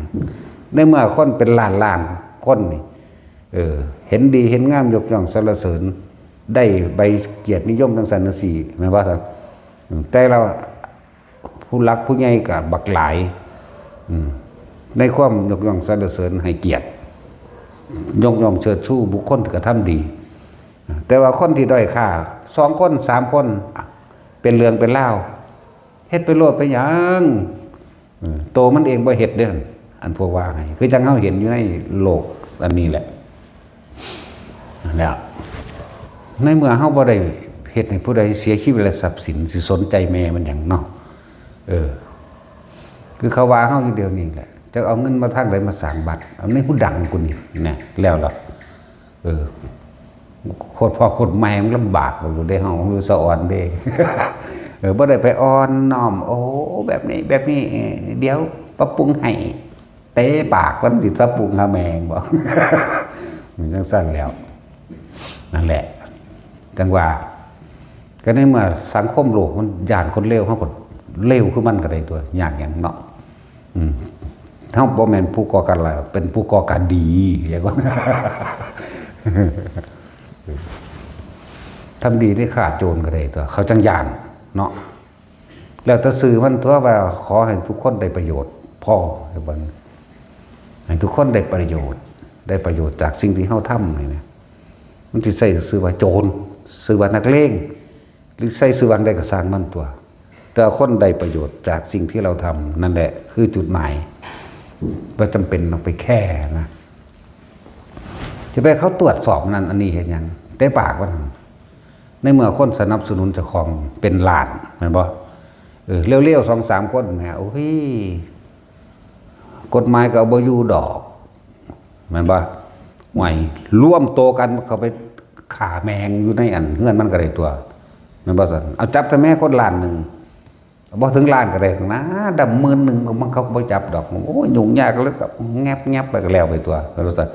ในเมื่อคนเป็นล้านคนนี่เห็นดีเห็นงามยกย่องสรรเสริญได้ใบเกียรตินิยมทั้งสรรสีหมายว่าแต่เราผู้รักผู้ใหญ่กับบักหลายในความยกย่องสรรเสริญให้เกียรติยกย่องเชิดชูบุคคลที่กระทำดีแต่ว่าคนที่ด้อยค่า2 คน 3 คนเป็นเรื่องเป็นเล่าเฮ็ดไปโลดไปหยังโตมันเองบ่เฮ็ดเด้ออันพวกว่าไงคือจังเฮาเห็นอยู่ในโลกอันนี้แหละแล้วในเมื่อเฮาบ่ได้เฮ็ดให้ผู้ใดเสียชีวิตและทรัพย์สินสิสนใจแม่มันหยังเนาะคือเขาว่าเฮาอยู่เดียวนี้แหละจะเอาเงินมาทางใดมาสร้างบัตรเอาในผู้ดังกูนี่นะแล้วล่ะโคตรพ่อโคตรแม่มันลำบากบ่ได้เฮาอยู่สะอ่อนเด้ บ่ได้ไปอ่อนน้อมโอ้แบบนี้เดี๋ยวปรับปรุงให้เตะปากมันสิปรับปรุงหาแมงบ่ มันจังซั่นแล้วนั่นแหละจังว่าก็ในเมื่อสังคมโลกมันย่านคนเลวเฮาก็เลวคือมันก็ได้ตัวยากหยังเนาะเฮาบ่แม่นผู้ก่อการร้ายเป็นผู้ก่อการดีอย่างว่า ทำดีได้ขาดโจรก็ได้ตัวเขาจังย่านเนาะแล้วแต่สื่อมันทั่วว่าขอให้ทุกคนได้ประโยชน์พ่อให้ทุกคนได้ประโยชน์จากสิ่งที่เฮาทำนี่นะมันสิใส่สื่อว่าโจรสื่อว่านักเลงหรือใส่สื่อว่าได้ก็สร้างมันตัวแต่คนได้ประโยชน์จากสิ่งที่เราทำนั่นแหละคือจุดหมายว่าจำเป็นต้องไปแค่นะจะไปเขาตรวจสอบนั่นอันนี้เห็นยังได้ปากว่าในเมื่อคนสนับสนุนเจ้าของเป็นล้านแม่นบ่เร็วๆ2-3 คนแหมโอ้ยกฎหมายก็เอาบ่อยู่ดอกแม่นบ่ห่วยร่วมโตกันเขาไปฆ่าแมงอยู่ในอันเฮือนมันก็ได้ตัวแม่นบ่ซั่นเอาจับแต่แม่คนล้านนึงบ่ถึงล้านก็ได้นะดำ10,000มันเขาบ่จับดอกโอ้ยยุ่งยากแล้วก็แงบไปก็แล้วไปตัวก็รู้สึก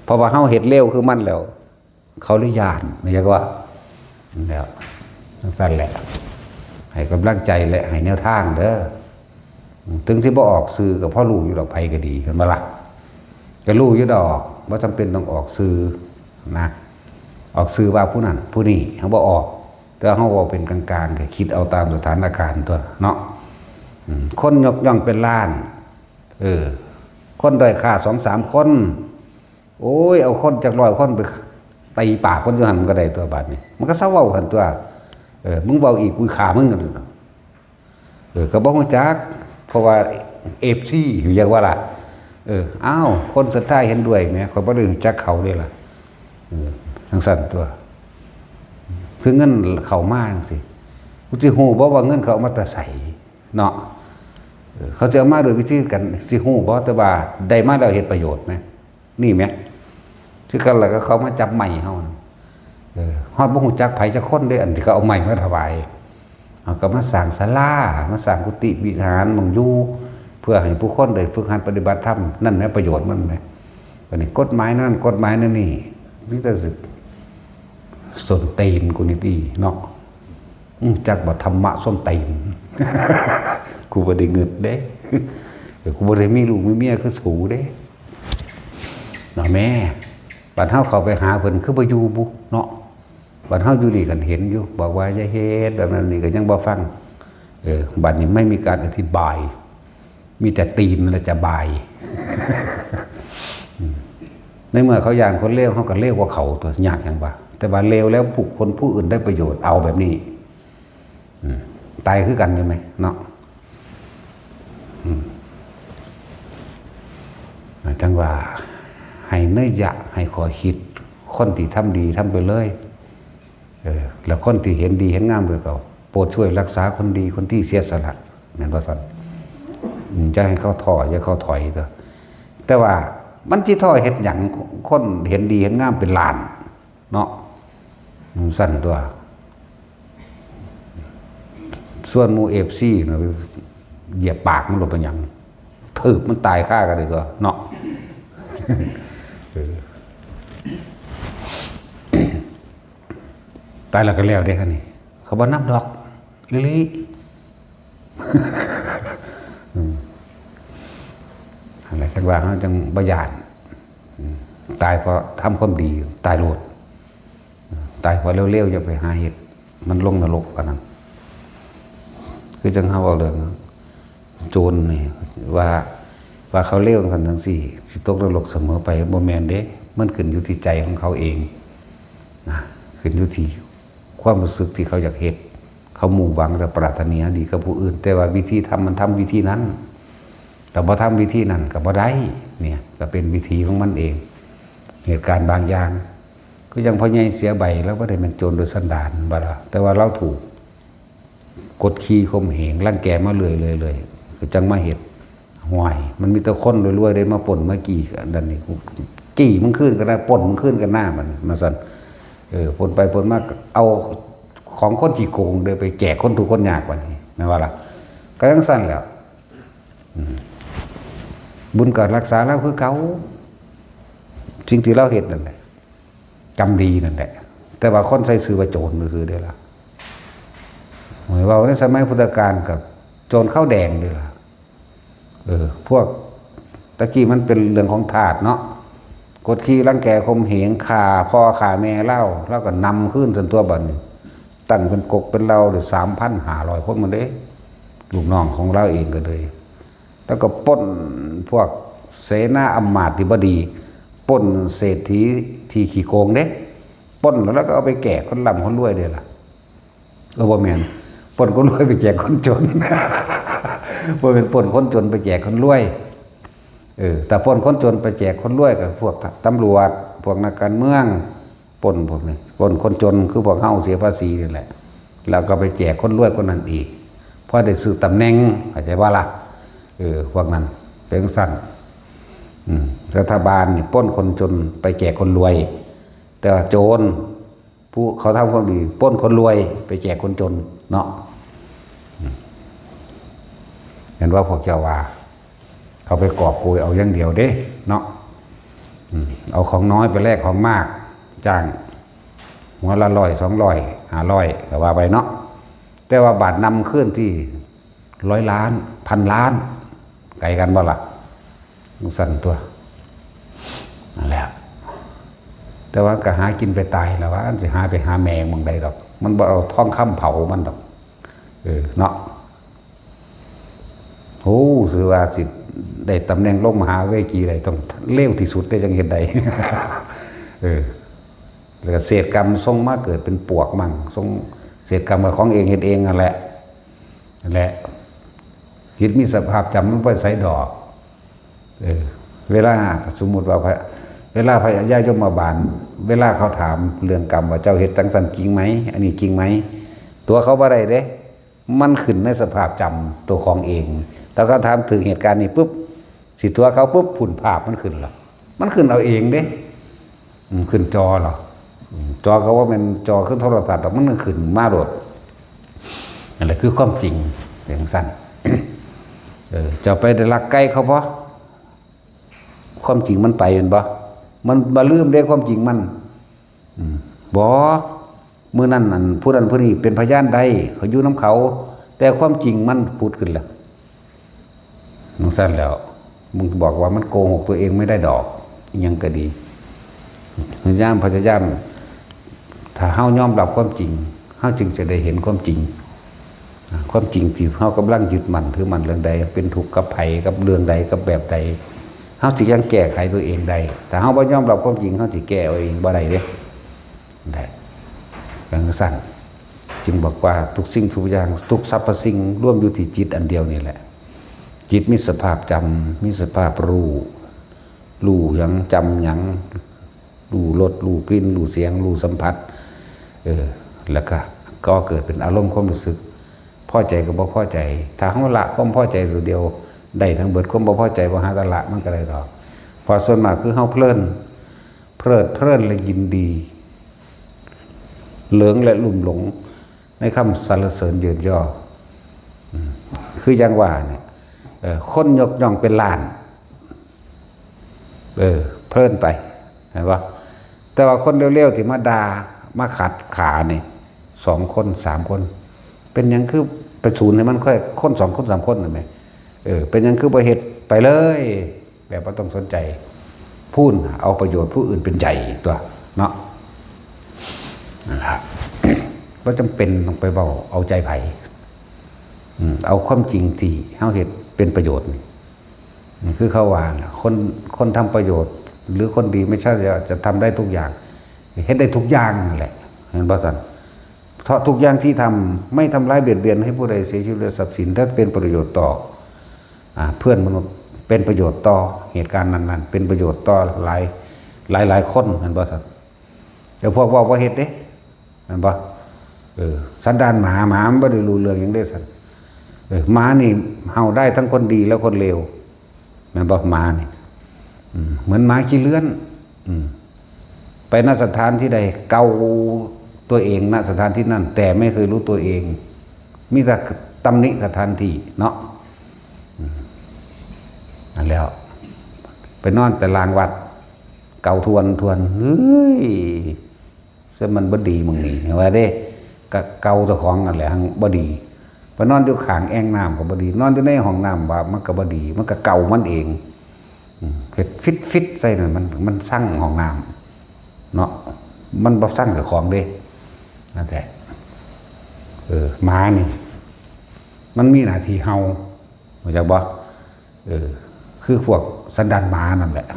เพราะว่าเฮาเฮ็ดเร็วคือมันแล้วเขาเลยย่านนี่จังว่าแล้วสั้นแหละให้กำลังใจและให้แนวทางเด้อถึงสิบ่ออกสื่อกับพ่อรู้อยู่ดอกไผก็ดีเห็นบ่ล่ะก็รู้อยู่ดอกบ่จำเป็นต้องออกสื่อนะออกสื่อว่าผู้นั้นผู้นี้เฮาบ่ออกแต่เฮาเว้าเป็นกลางๆก็คิดเอาตามสถานการณ์ตัวเนาะคนยกย่องเป็นล้านคนด้อยค่า 2-3 คนโอ้ยเอาคนจาก100 คนไปตีปากคนอยู่หั่นก็ได้ตัวบาดนี้มันก็เศร้าเว้าหั่นตัวมึงเว้าอีกกูฆ่ามึงกัน ก็บ่ฮู้จักเพราะว่าFCอยู่อย่างว่าล่ะอ้าวคนสุดท้ายเห็นด้วยแหมข่อยบ่ได้รู้จักเขาเด้ล่ะทั้งสั่นตัวคือเงินเข้ามาจังซี่กูสิฮู้บ่ว่าเงินเขาเอามาแต่ไสเนาะเขาจะเอามาโดยวิธีกันสิฮู้บ่แต่ว่าได้มาแล้วเฮ็ดประโยชน์ไหมนี่แหมคือกันแล้วก็เขามาจับไม้เฮาฮอดบ่ฮู้จักไผจักคนเด้อันที่เขาเอาไม้มาถวายเอาก็มาสร้างศาลามาสร้างกุฏิวิหารหม่องอยู่เพื่อให้ผู้คนได้ฝึกหัดปฏิบัติธรรมนั่นแหละประโยชน์มันแหมบัดนี้กฎหมายนั่นกฎหมายนั่นนี่มีแต่สิส้นตีนกูนี่ติเนาะจักบ่ธรรมะส้นตีนกูบ่ได้เงินเด้กูบ่ได้มีลูกมีเมียคือสูเด้เนาะแม่บัดเฮาเข้าไปหาเพิ่นคือบ่อยู่บุเนาะบัดเฮาอยู่นี่กันเห็นอยู่บอกว่าอย่าเฮ็ดแบบนั้นนี่ก็ยังบ่ฟังบัดนี้ไม่มีการอธิบายมีแต่ตีนแล้วจะบายในเมื่อเขาอย่างคนเลวเขาก็เลวกว่าเขาตัวยากอย่างว่าแต่ว่าเลวแล้วผู้อื่นได้ประโยชน์เอาแบบนี้ตายคือกันใช่ไหมเนาะจังว่าให้เนื้อยะให้ขอคิดคนที่ทำดีทำไปเลยแล้วคนที่เห็นดีเห็นงามเลยเขาโปรดช่วยรักษาคนดีคนที่เสียสละนั่นว่าสันจะให้เขาถอยอย่าเขาถอยเถอะแต่ว่ามันที่ถอยเห็นอย่างคนเห็นดีเห็นงามเป็นล้านเนาะสั่นตัวส่วนมูFCเนาะเหยียบปากมันลงไปอย่างถืบมันตายฆ่ากันเลยก็เนาะตายแล้วก็แล้วได้ค่ะนี่เขาบอกนับดอกลิอะไรสักว่าเขาจังบยานตายเพราะทำความดีตายโลดตายเพราะเร็วๆจะไปหาเหตุมันลงนรกกันนั้นคือจังเขาเอาเรื่องโจรนี่ว่าเขาเลี้ยวสันทั้งสี่สิตกนรกเสมอไปโมเมนเด้มันขึ้นอยู่ที่ใจของเขาเองนะขึ้นอยู่ที่ความรู้สึกที่เขาอยากเห็นเขามุ่งหวังแต่ปรารถนาดีกับผู้อื่นแต่ว่าวิธีทำมันทำวิธีนั้นแต่พอทำวิธีนั้นกับพอได้เนี่ยก็เป็นวิธีของมันเองเหตุการณ์บางอย่างก็ยังพอใหญ่เสียใบแล้วก็ได้เป็นโจรโดยสันดานบ่ล่ะแต่ว่าเราถูกกดขี่ข่มเหงร่างแกมาเลยคือจังมาเห็ดห่วยมันมีแต่คนรวยๆได้มาป่นมากี่ดันนี่กี่มันขึ้นกันได้ป่นมันขึ้นกันหน้ามันมาสั่นป่นไปป่นมากเอาของคนจีโกงเดินไปแจกคนทุกคนยากกว่านี้ไม่ว่าล่ะก็ยังสั่นแล้วบุญเกิดรักษาแล้วคือเขาสิ่งที่เราเห็นนั่นแหละกรรมดีนั่นแหละแต่ว่าคนใส่ซื้อว่าโจรซื้อได้ละหมายว่าในสมัยพุทธกาลกับโจรข้าวแดงเลยล่ะพวกตะกี้มันเป็นเรื่องของทาสเนาะกดขี่รังแกข่มเหงขาพ่อขาแม่เล่าแล้วก็นำขึ้นจนตัวบันตั้งเป็นกกเป็นเล่าหรือ3,500 คนมันเด้ลูกน้องของเราเองก็เลยแล้วก็ป้นพวกเสนาอำมาตย์บดีป้นเศรษฐีที่ขี้โกงเด้ป้นแล้วก็เอาไปแจกคนร่ำคนรวยเด้ล่ะบ่แม่นป้นคนรวยไปแจกคนจนบ่เป็นป้นคนจนไปแจกคนรวยแต่ป้นคนจนไปแจกคนรวยกับพวกตำรวจพวกนักการเมืองป้นพวกนี้ป้นคนจนคือพวกเฮาเสียภาษีนี่แหละแล้วก็ไปแจกคนรวยคนนั้นอีกเพราะได้ซื้อตำแหน่งเข้าใจว่าล่ะพวกนั้นเป็นสั้นรัฐบาลนี่ป้นคนจนไปแจกคนรวยแต่ว่าโจรผู้เขาทำความดีป้นคนรวยไปแจกคนจนเนาะเห็นว่าพวกเจ้าว่าเขาไปกอบโกยเอาอย่างเดียวเด้เนาะเอาของน้อยไปแลกของมากจ้างหัวละ100 200 500ก็ว่าไปเนาะแต่ว่าบาทนำขึ้นที่100 ล้าน1,000 ล้านไกลกันบ่ล่ะสั่นตัวนั่นแหละแต่ว่าก็หากินไปตายแล้วว่าอันสิหาไปหาแมงบางใดดอกมันบ่เอาทองคำเผามันดอกเนาะโอ้สื่อว่าสิได้ตำแหน่งลงมหาเวทีอะไรต้องเลวที่สุดได้จังเห็นใดแล้วก็เศษกรรมทรงมาเกิดเป็นปวกมั่งทรงเศษกรรมกับของเองเห็นเองนั่นแหละ จิตมีสภาพจำมันบ่ใส่ดอกเวลาสมมุติว่าเวลาพระญายมบาลเวลาเขาถามเรื่องกรรมว่าเจ้าเฮ็ดจังซั่นจริงไหมอันนี้จริงไหมตัวเขาบ่ได้เด้มันขึ้นในสภาพจำตัวของเองแต่เขาถามถึงเหตุการณ์นี้ปุ๊บสิตัวเขาปุ๊บผุ่นภาพมันขึ้นหรอมันขึ้นเอาเองเด้ขึ้นจอหรอจอเขาว่าเป็นจอขึ้นโทรศัพท์มันขึ้นมาโดดนั่นแหละคือความจริงอย่างสั้นจะไปได้รักใกล้เขาเพราะความจริงมันไปเป็นบ่มันมาลืมได้ความจริงมันบ่เมื่อนั้นผู้นั้นผู้นี้เป็นพยานได้เขาอยู่น้ำเขาแต่ความจริงมันพูดขึ้นแล้วนั่นสั้นแล้วมึงบอกว่ามันโกหกตัวเองไม่ได้ดอกยังก็ดีพยายามถ้าเฮายอมรับความจริงเฮาจึงจะได้เห็นความจริงความจริงที่เฮากำลังยึดมั่นถือมั่นเรื่องใดเป็นทุกข์กับไผกับเรื่องใดกับแบบใดเฮาสิยังแก้ไขตัวเองได้แต่เฮาบ่ยอมรับความจริงเฮาสิแก้เอาเองบ่ได้เด้ได้อย่างสั้นจึงบอกว่าทุกสิ่งทุกอย่างทุกสรรพสิ่งร่วมอยู่ที่จิตอันเดียวนี่แหละจิตมีสภาพจำมีสภาพรู้หยังจำหยังรู้รสรู้กลิ่นรู้เสียงรู้สัมผัสแล้วก็เกิดเป็นอารมณ์ความรู้สึกพอใจกับบ่พอใจถ้าเฮาละความพอใจตัวเดียวได้ทั้งเบิดความบ่พอใจบ่หาตละมันก็ได้ดอกพอส่วนมากคือเฮาเพลิดและยินดีเหลืองและลุ่มหลงในคำสรรเสริญเยินย่อคืออย่างว่าเนี่ยคนยกย่องเป็นล้านเพลินไปเห็นปะแต่ว่าคนเร็วๆที่มาด่ามาขัดขาเนี่ย2 คน 3 คนเป็นยังคือไปศูนย์ให้มันค่อยคน2 คน 3 คนเห็นไหมเป็นยังคือบ่เฮ็ดไปเลยแบบว่าต้องสนใจพูดเอาประโยชน์ผู้อื่นเป็นใหญ่ตัวเนาะนะครับว่าจำเป็นต้องไปเบาเอาใจไผ่เอาความจริงที่เฮาเฮ็ดเป็นประโยชน์นี่คือเขาว่าคนทำประโยชน์หรือคนดีไม่ใช่จะทำได้ทุกอย่างเฮ็ดได้ทุกอย่างแหละเห็นบ่ซั่นเพราะทุกอย่างที่ทำไม่ทำร้ายเบียดเบียนให้ผู้ใดเสียชีวิตหรือทรัพย์สินถ้าเป็นประโยชน์ต่อเพื่อนมนุษย์เป็นประโยชน์ต่อเหตุการณ์นั้นๆเป็นประโยชน์ต่อหลายคนเห็นบ่ซั่นเดี๋ยวพวกว่าเฮ็ดเด้เห็นบ่สันดานหมามันบ่ได้รู้เรื่องหยังเด้ซั่นหมานี่เฮาได้ทั้งคนดีและคนเลวแม่นบ่หมานี่เหมือนหมาขี้เลื่อนไปณสถานที่ใดเกาตัวเองณสถานที่นั้นแต่ไม่เคยรู้ตัวเองมีแต่ตำหนิสถานที่เนาะนั่นแล้วไปนอนแต่ลางวัดเกาทวนเฮ้ยซึ่งมันบ่ดีมึงนี่ว่าเด้ก็เกาเจ้าของนั่นแหละหังบ่ดีไปนอนอยู่ข้างแอ่งน้ำก็บ่ดีนอนอยู่ในห้องน้ำว่ามันก็บ่ดีมันก็เก่ามันเองเฮ็ดฟิตใส่นั่นมันสร้างห้องน้ำเนาะมันบ่สร้างกับของเด้นั่นแหละหมานี่มันมีหน้าที่เห่าเข้าใจบ่คือพวกสันดานหมานั่นแหละ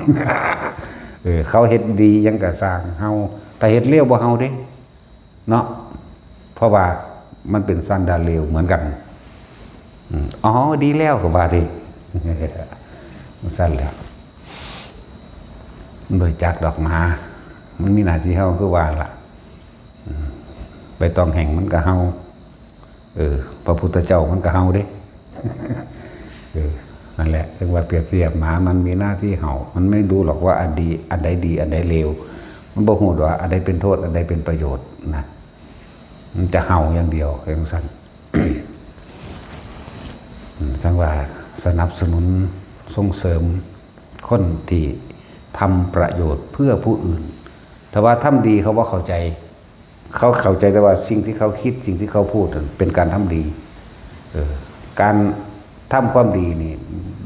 เขาเฮ็ดดียังก็สร้างเห่าแต่เฮ็ดเลวบ่เห่าเด้เนาะเพราะว่ามันเป็นสันดานเลวเหมือนกันอ๋อดีแล้วก็ว่าดิมันสั้นแล้วโดยจากดอกหมามันมีหน้าที่เห่าคือว่าล่ะไปต้องแห่งมันก็เห่าพระพุทธเจ้ามันก็เห่าเด้นั่นแหละจึงว่าเปรียบเทียบหมามันมีหน้าที่เห่ามันไม่ดูหรอกว่าอันดีอันใดดีอันใดเลวมันบ่ฮู้ว่าอันใดเป็นโทษอันใดเป็นประโยชน์นะมันจะเห่าอย่างเดียวอย่างสั้น จังว่าสนับสนุนส่งเสริมคนที่ทำประโยชน์เพื่อผู้อื่นแต่ว่าทำดีเขาว่าเข้าใจแต่ว่าสิ่งที่เขาคิดสิ่งที่เขาพูดเป็นการทำดีการทำความดีนี่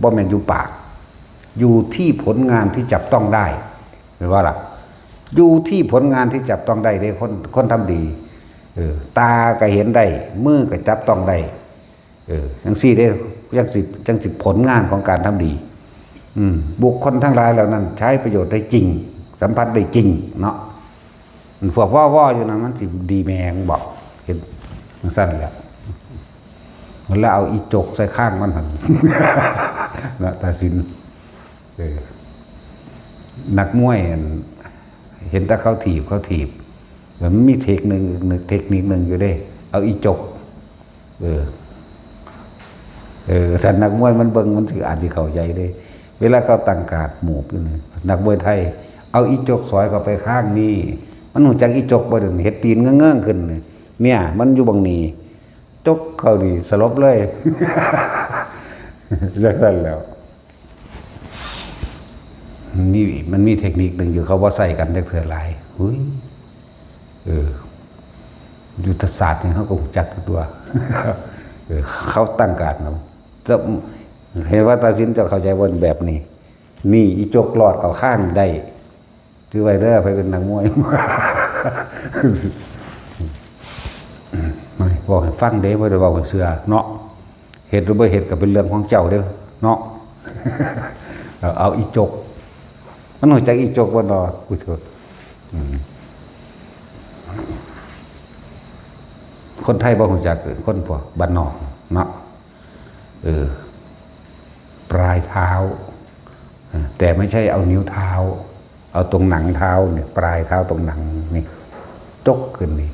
บ่แม่นอยู่ปากอยู่ที่ผลงานที่จับต้องได้หรือว่าล่ะอยู่ที่ผลงานที่จับต้องได้ได้คนทำดีตาก็เห็นได้มือก็จับต้องได้จังซี่ได้จังสิผลงานของการทำดีบุคคลทั้งหลายเหล่านั้นใช้ประโยชน์ได้จริงสัมผัสได้จริงเนาะพวกว่าอยู่นั้นมันสิดีแมงบอกเห็นมันสั้นแล้ว แล้วเอาอีจกใส่ข้างมันหัน นะตาสินนักมวยเห็นแต่เขาถีบมันมีเทคนิคหนึ่งอยู่ได้เอาอีจกแต่นักมวยมันเบิ่งมันถืออาจจะเข้าใจได้เวลาเขาตั้งการ์ดหมู่อยู่นี่นักมวยไทยเอาอีจกสอยเข้าไปข้างนี้มันหูจักอีจกบ่ถึงเฮ็ดตีนเงื่องๆขึ้นเนี่ยมันอยู่บังนี้จกเข้านี่สลบเลย จังซั่นแล้วนี่มันมีเทคนิคหนึ่งอยู่เขาว่าใส่กันจักเทื่อหลายหุ้ยยุทธศาสตร์นี่เขาก็รู้จักตัว เขาตั้งการเนาะจะเห็นว่าตาสินจะเข้าใจว่าแบบนี้นี่อีจกหลอดเข้าข้างได้ถือไว้เด้อไปเป็นนักมวย ไม่บอกให้ฟังเด้บ่ได้บอกให้เชื่อเนาะเหตุหรือบ่เหตุก็เป็นเรื่องของเจ้าเด้อเนาะ เอาอีจกมันรู้จักอีจกบ่เนาะกูเถอะคนไทยบ่รู้จักคนพวกบ้านนอกเนาะปลายเท้าแต่ไม่ใช่เอานิ้วเท้าเอาตรงหนังเท้าเนี่ยปลายเท้าตรงหนังนี่จกขึ้นนี่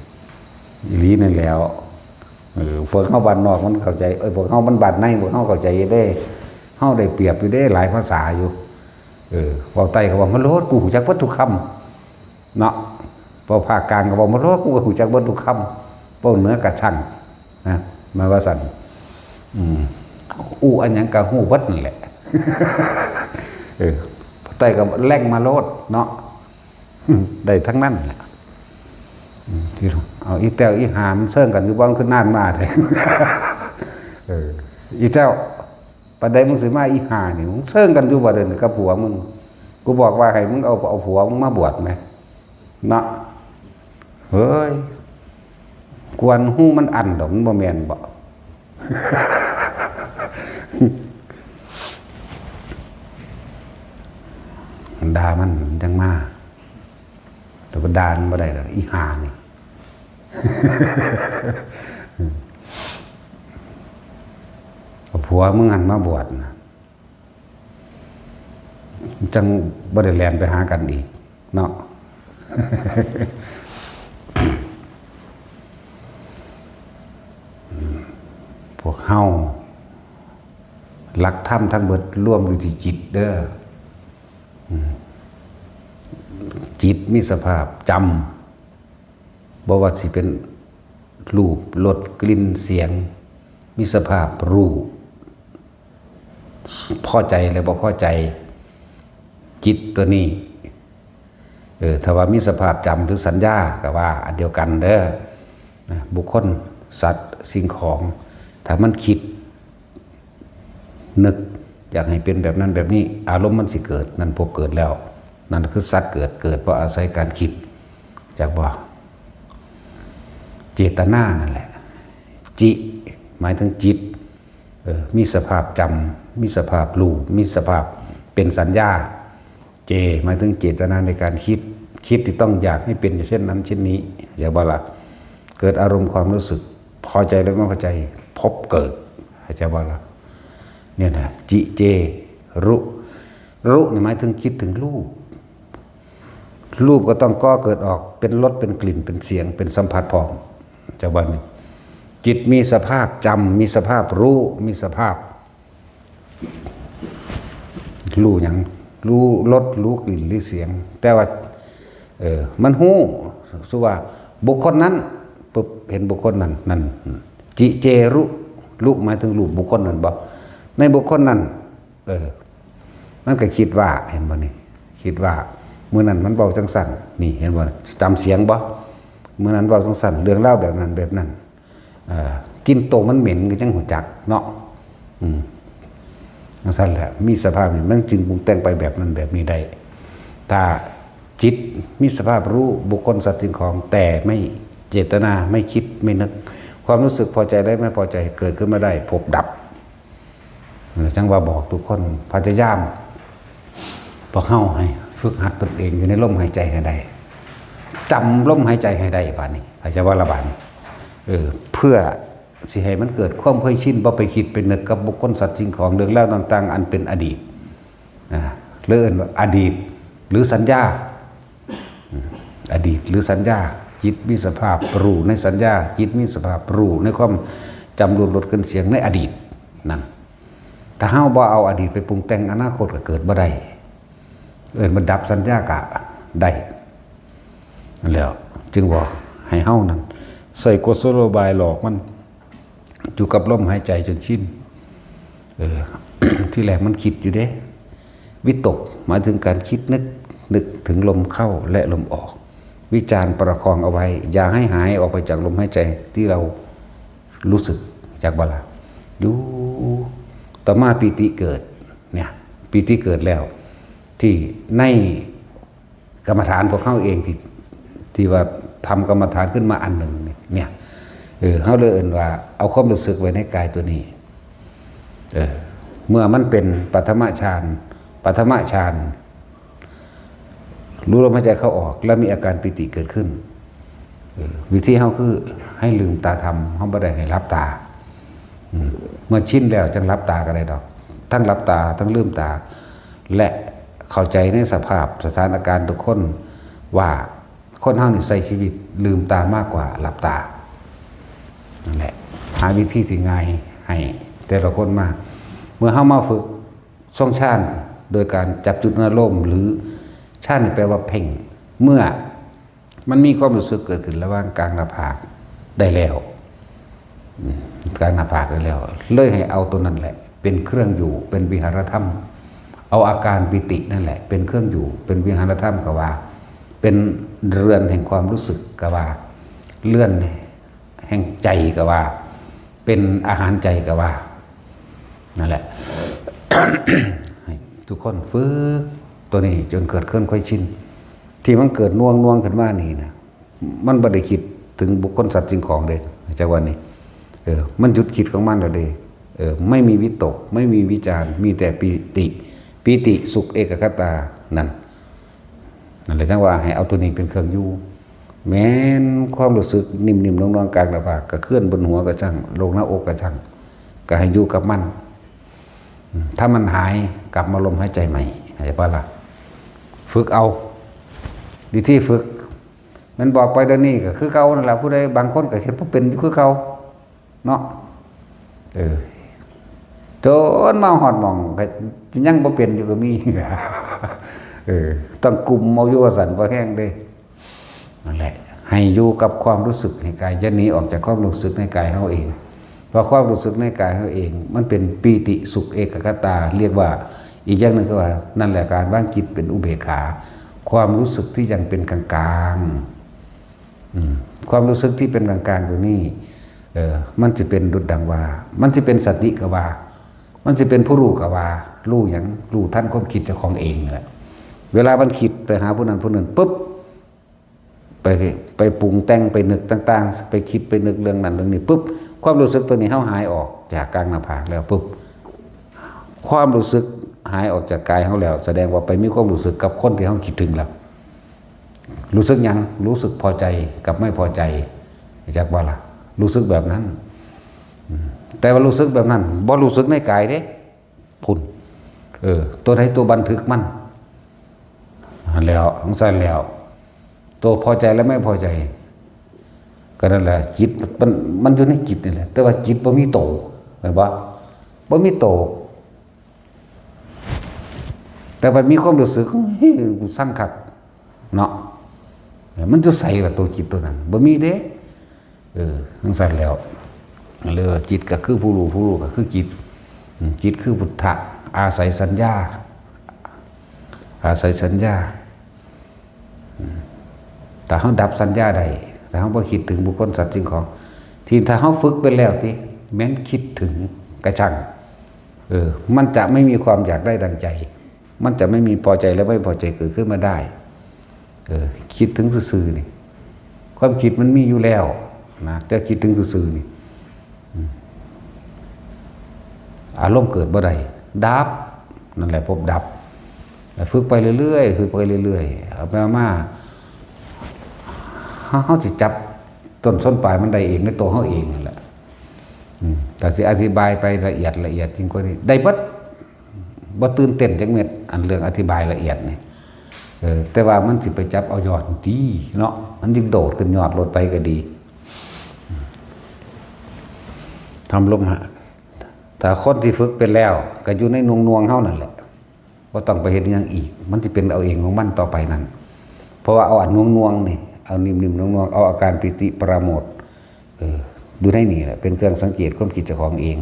อีหลีนั่นแล้วพวกเข้าบ้านนอกมันเข้าใจพวกเข้าบ้านบ้านในพวกเข้าเข้าใจได้เข้าได้เปรียบอยู่ได้หลายภาษาอยู่เว้าใต้ก็ว่ามันโลดกูฮู้จักเบิดทุกคำเนาะพอภาคกลางก็บอกมันโลดกูก็ฮู้จักเบิดทุกคำเว้าเหนือกะช่างนะมาว่าซั่นอันหยังก็ฮู้เบิดนั่นแหละใต้ก็แล่งมาโลดเนาะได้ทั้งนั้นแหละที่เอาอีแต้วอีหามเสิ่งกันอยู่บ้านขึ้นนานมาแท้อีแต้วประเดี๋ยวมึงสิมาอีหานี่มึงเสิ่งกันอยู่บ่เด้อกับผัวมึงกูบอกว่าให้มึงเอาผัวมึงมาบวชไหมเนาะเฮ้ยกวนหู้มันอันดอกมันบ่แม่นบ่ด่ามันจังมาแต่ก็ด่ามันบ่ได้ดอกอีหานี่ ผัวมึงหันมาบวชจังบ่ได้แล่นไปหากันอีกเนาะ พวกเฮาหลักธรรมทั้งเบิดร่วมอยู่ที่จิตเด้อจิตมีสภาพจำบ่ว่าสิเป็นรูปรสกลิ่นเสียงมีสภาพรู้พอใจหรือบ่พอใจจิตตัวนี้ถ้าว่ามีสภาพจำหรือสัญญาก็ว่าอันเดียวกันเด้อบุคคลสัตว์สิ่งของถ้ามันคิดนึกอยากให้เป็นแบบนั้นแบบนี้อารมณ์มันสิเกิดนั่นพบเกิดแล้วนั่นคือสัตว์เกิดเพราะอาศัยการคิดจากว่าเจตนานั่นแหละจิหมายถึงจิตมีสภาพจำมีสภาพรู้มีสภาพเป็นสัญญาเจหมายถึงเจตนาในการคิดที่ต้องอยากให้เป็นเช่นนั้นเช่นนี้อย่างว่าละเกิดอารมณ์ความรู้สึกพอใจหรือไม่พอใจพบเกิดจะว่าละเนี่ยนะจิเจรู้หมายถึงคิดถึงรูปก็ต้องก่อเกิดออกเป็นรสเป็นกลิ่นเป็นเสียงเป็นสัมผัสพร้อมจะว่านี่จิตมีสภาพจำมีสภาพรู้มีสภาพรู้อย่างรู้รสรู้กลิ่นรู้เสียงแต่ว่ามันหู้สุว่าบุคคลนั้นปุ๊บเห็นบุคคลนั้นจิเจรู้หมายถึงรูปบุคคลนั้นบ่ในบุคคลนั้นมันก็คิดว่าเห็นบ่นี่คิดว่าเมื่อนั้นมันเบาจังสั่นนี่เห็นบ่จำเสียงบ่เมื่อนั้นเบาจังสั่นเรื่องเล่าแบบนั้นกินโตมันเหม็นก็จังหัวจักเนาะจังสั่นแหละมีสภาพมันจึงปรุงแต่งไปแบบนั้นแบบนี้ได้ถ้าจิตมีสภาพรู้บุคคลสัตว์สิ่งของแต่ไม่เจตนาไม่คิดไม่นึกความรู้สึกพอใจได้ไม่พอใจเกิดขึ้นมาได้พบดับจังว่าบอกทุกคนพยายามพอเข้าให้ฝึกหัดตนเองอยู่ในลมหายใจให้ได้จำลมหายใจให้ได้ป่านนี้อาจจะว่าละบาดเพื่อ สิให้มันเกิดความเคยชินบ่ไปคิดเป็นนึกกับบุคคลสัตว์สิ่งของเรื่องราวต่างๆอันเป็นอดีตเรื่องอดีตหรือสัญญาอดีตหรือสัญญาจิตมีสภาพรู้ในสัญญาจิตมีสภาพรู้ในความจำรวดลดขึ้นเสียงในอดีตนั่นถ้าเฮาบ่เอาอดีตไปปรุงแต่งอนาคตก็เกิดบ่ได้มันดับสัญญากะได้แล้วจึงบอกให้เฮานั้นใส่กุศโลบายหลอกมันอยู่กับลมหายใจจนชินที่แรกมันคิดอยู่เด้วิตกหมายถึงการคิดนึกถึงลมเข้าและลมออกวิจารณ์ประคองเอาไว้อย่าให้หายออกไปจากลมหายใจที่เรารู้สึกจากบาลาอยู่ต่อมาปีติเกิดเนี่ยปีติเกิดแล้วที่ในกรรมฐานพวกเขาเองที่ว่าทำกรรมฐานขึ้นมาอันหนึ่งเนี่ยเขาเลยเอ่นว่าเอาความรู้สึกไว้ในกายตัวนี้เมื่อมันเป็นปัทมฌานรู้ลมหายใจเข้าออกแล้วมีอาการปิติเกิดขึ้นวิธีเขาคือให้ลืมตาทำเขาไม่ได้ให้รับตาเมื่อชินแล้วจังรับตาก็ได้ดอกทั้งรับตาทั้งลืมตาและเข้าใจในสภาพสถานการณ์ทุกคนว่าคนเฮานี่ใช้ชีวิตลืมตามากกว่าหลับตานั่นแหละหาวิธีที่ง่ายให้แต่ละคนมากเมื่อเฮามาฝึกทรงฌานโดยการจับจุดอารมณ์หรือฌานนี่แปลว่าเพ่งเมื่อมันมีความรู้สึกเกิดขึ้นระหว่างกลางหน้าผากได้แล้วกลางหน้าผากได้แล้วเลยให้เอาตัวนั้นแหละเป็นเครื่องอยู่เป็นวิหารธรรมเอาอาการปิตินั่นแหละเป็นเครื่องอยู่เป็นวิหารธรรมก็ว่าเป็นเรือนแห่งความรู้สึกก็ว่าเลื่อนแห่งใจก็ว่าเป็นอาหารใจก็ว่านั่นแหละ ทุกคนฝึกตัวนี้จนเกิดเคลื่อนค่อยชินที่มันเกิดน่วงขึ้นมานี่นะมันบ่ได้คิดถึงบุคคลสัตว์สิ่งของเลยจากวันนี้มันหยุดคิดของมันแล้วเด้ไม่มีวิตกไม่มีวิจารมีแต่ปีติสุขเอกคตานั่นเลยจังว่าให้เอาตัวนี้เป็นเครื่องอยู่แม้นความรู้สึกนิ่มๆนวลๆกลางหน้าผากก็เคลื่อนบนหัวก็ช่างลงหน้าอกก็ช่างก็ให้อยู่กับมันถ้ามันหายกลับมาลมหายใจใหม่หายไปละฝึกเอาดีที่ฝึกมันบอกไปเดี๋ยวนี้ก็คือเก่านั่นแหละผู้ใดบางคนก็เห็นว่าเป็นคือเก่าเนาะจนมาหอดมองก็ยังบ่เป็นอยู่ก็มีต้องกลุ่มเอาอยู่สันบ่แห้งเด้นั่นแหละให้อยู่กับความรู้สึกในกายอย่าหนีออกจากความรู้สึกในกายเขาเองเพราะความรู้สึกในกายเขาเองมันเป็นปีติสุขเอกคตาเรียกว่าอีกอย่างหนึ่งก็ว่านั่นแหละการวางจิตเป็นอุเบกขาความรู้สึกที่ยังเป็นกลางๆความรู้สึกที่เป็นกลางๆตัวนี้มันจะเป็นดุจดังว่ามันจะเป็นสติกว่ามันจะเป็นผู้รู้กว่ารู้อย่างรู้ท่านความคิดเจ้าของเองแหละเวลามันคิดไปหาผู้นั้นผู้นั้นปุ๊บไปปรุงแต่งไปนึกต่างๆไปคิดไปนึกเรื่องนั้นเรื่องนี้ปุ๊บความรู้สึกตัวนี้หายออกจากกลางหน้าผากแล้วปุ๊บความรู้สึกหายออกจากกายเขาแล้วแสดงว่าไปมีความรู้สึกกับคนที่เขาคิดถึงแล้วรู้สึกยังรู้สึกพอใจกับไม่พอใจจากว่าล่ะรู้สึกแบบนั้นแต่ว่ารู้สึกแบบนั้นบ่รู้สึกในกายเด้พุ่นตัวไหนตัวบันทึกมันแล้วของสั้นแล้วตัวพอใจและไม่พอใจก็นั่นแหละจิตมันอยู่ในจิตนี่แหละแต่ว่าจิตบ่มีโตเห็นบ่บ่มีโตแต่มันมีความรู้สึกกูสร้างขัดเนาะมันจะใส่กับตัวจิตตัวนั้นบ่มีเด้ทั้งสั้นแล้วเลยจิตก็คือผู้รู้ก็คือจิตคือพุทธะอาศัยสัญญาแต่เขาดับสัญญาได้แต่เขาพอคิดถึงบุคคลสัตว์สิ่งของที่ถ้าเขาฝึกไปแล้วที่แม้นคิดถึงกระชังมันจะไม่มีความอยากได้ดังใจมันจะไม่มีพอใจและไม่พอใจเกิดขึ้นมาได้คิดถึงซื่อๆนี่ความคิดมันมีอยู่แล้วนะแต่คิดถึงซื่อๆนี่อารมณ์เกิดบ่ได้ดับนั่นแหละพบดับฝึกไปเรื่อยๆฝึกไปเรื่อยๆเอาไปมาเขาจะจับต้นส้นปลายมันได้เองในตัวเขาเองนั่นแหละ แต่สิอธิบายไปละเอียดจริงกว่านี้ได้เบิดบ่ตื่นเต้นจังเม็ดอันเรื่องอธิบายละเอียดนี่แต่ว่ามันสิไปจับเอายอดดีเนาะมันยิ่งโดดขึ้นยอดลดไปก็ดีทำลมหะแต่คนที่ฝึกเป็นแล้วก็อยู่ในนวงเฮานั่นแหละว่าต้องไปเฮ็ดอย่างอีกมันสิเป็นเอาเองของมันต่อไปนั่นเพราะว่าเอาอันนวงนี่เอานิ่มๆนวงเอาอาการปิติปราโมทย์ดูได้นี่แหละเป็นเครื่องสังเกตความคิดเจ้าของเอง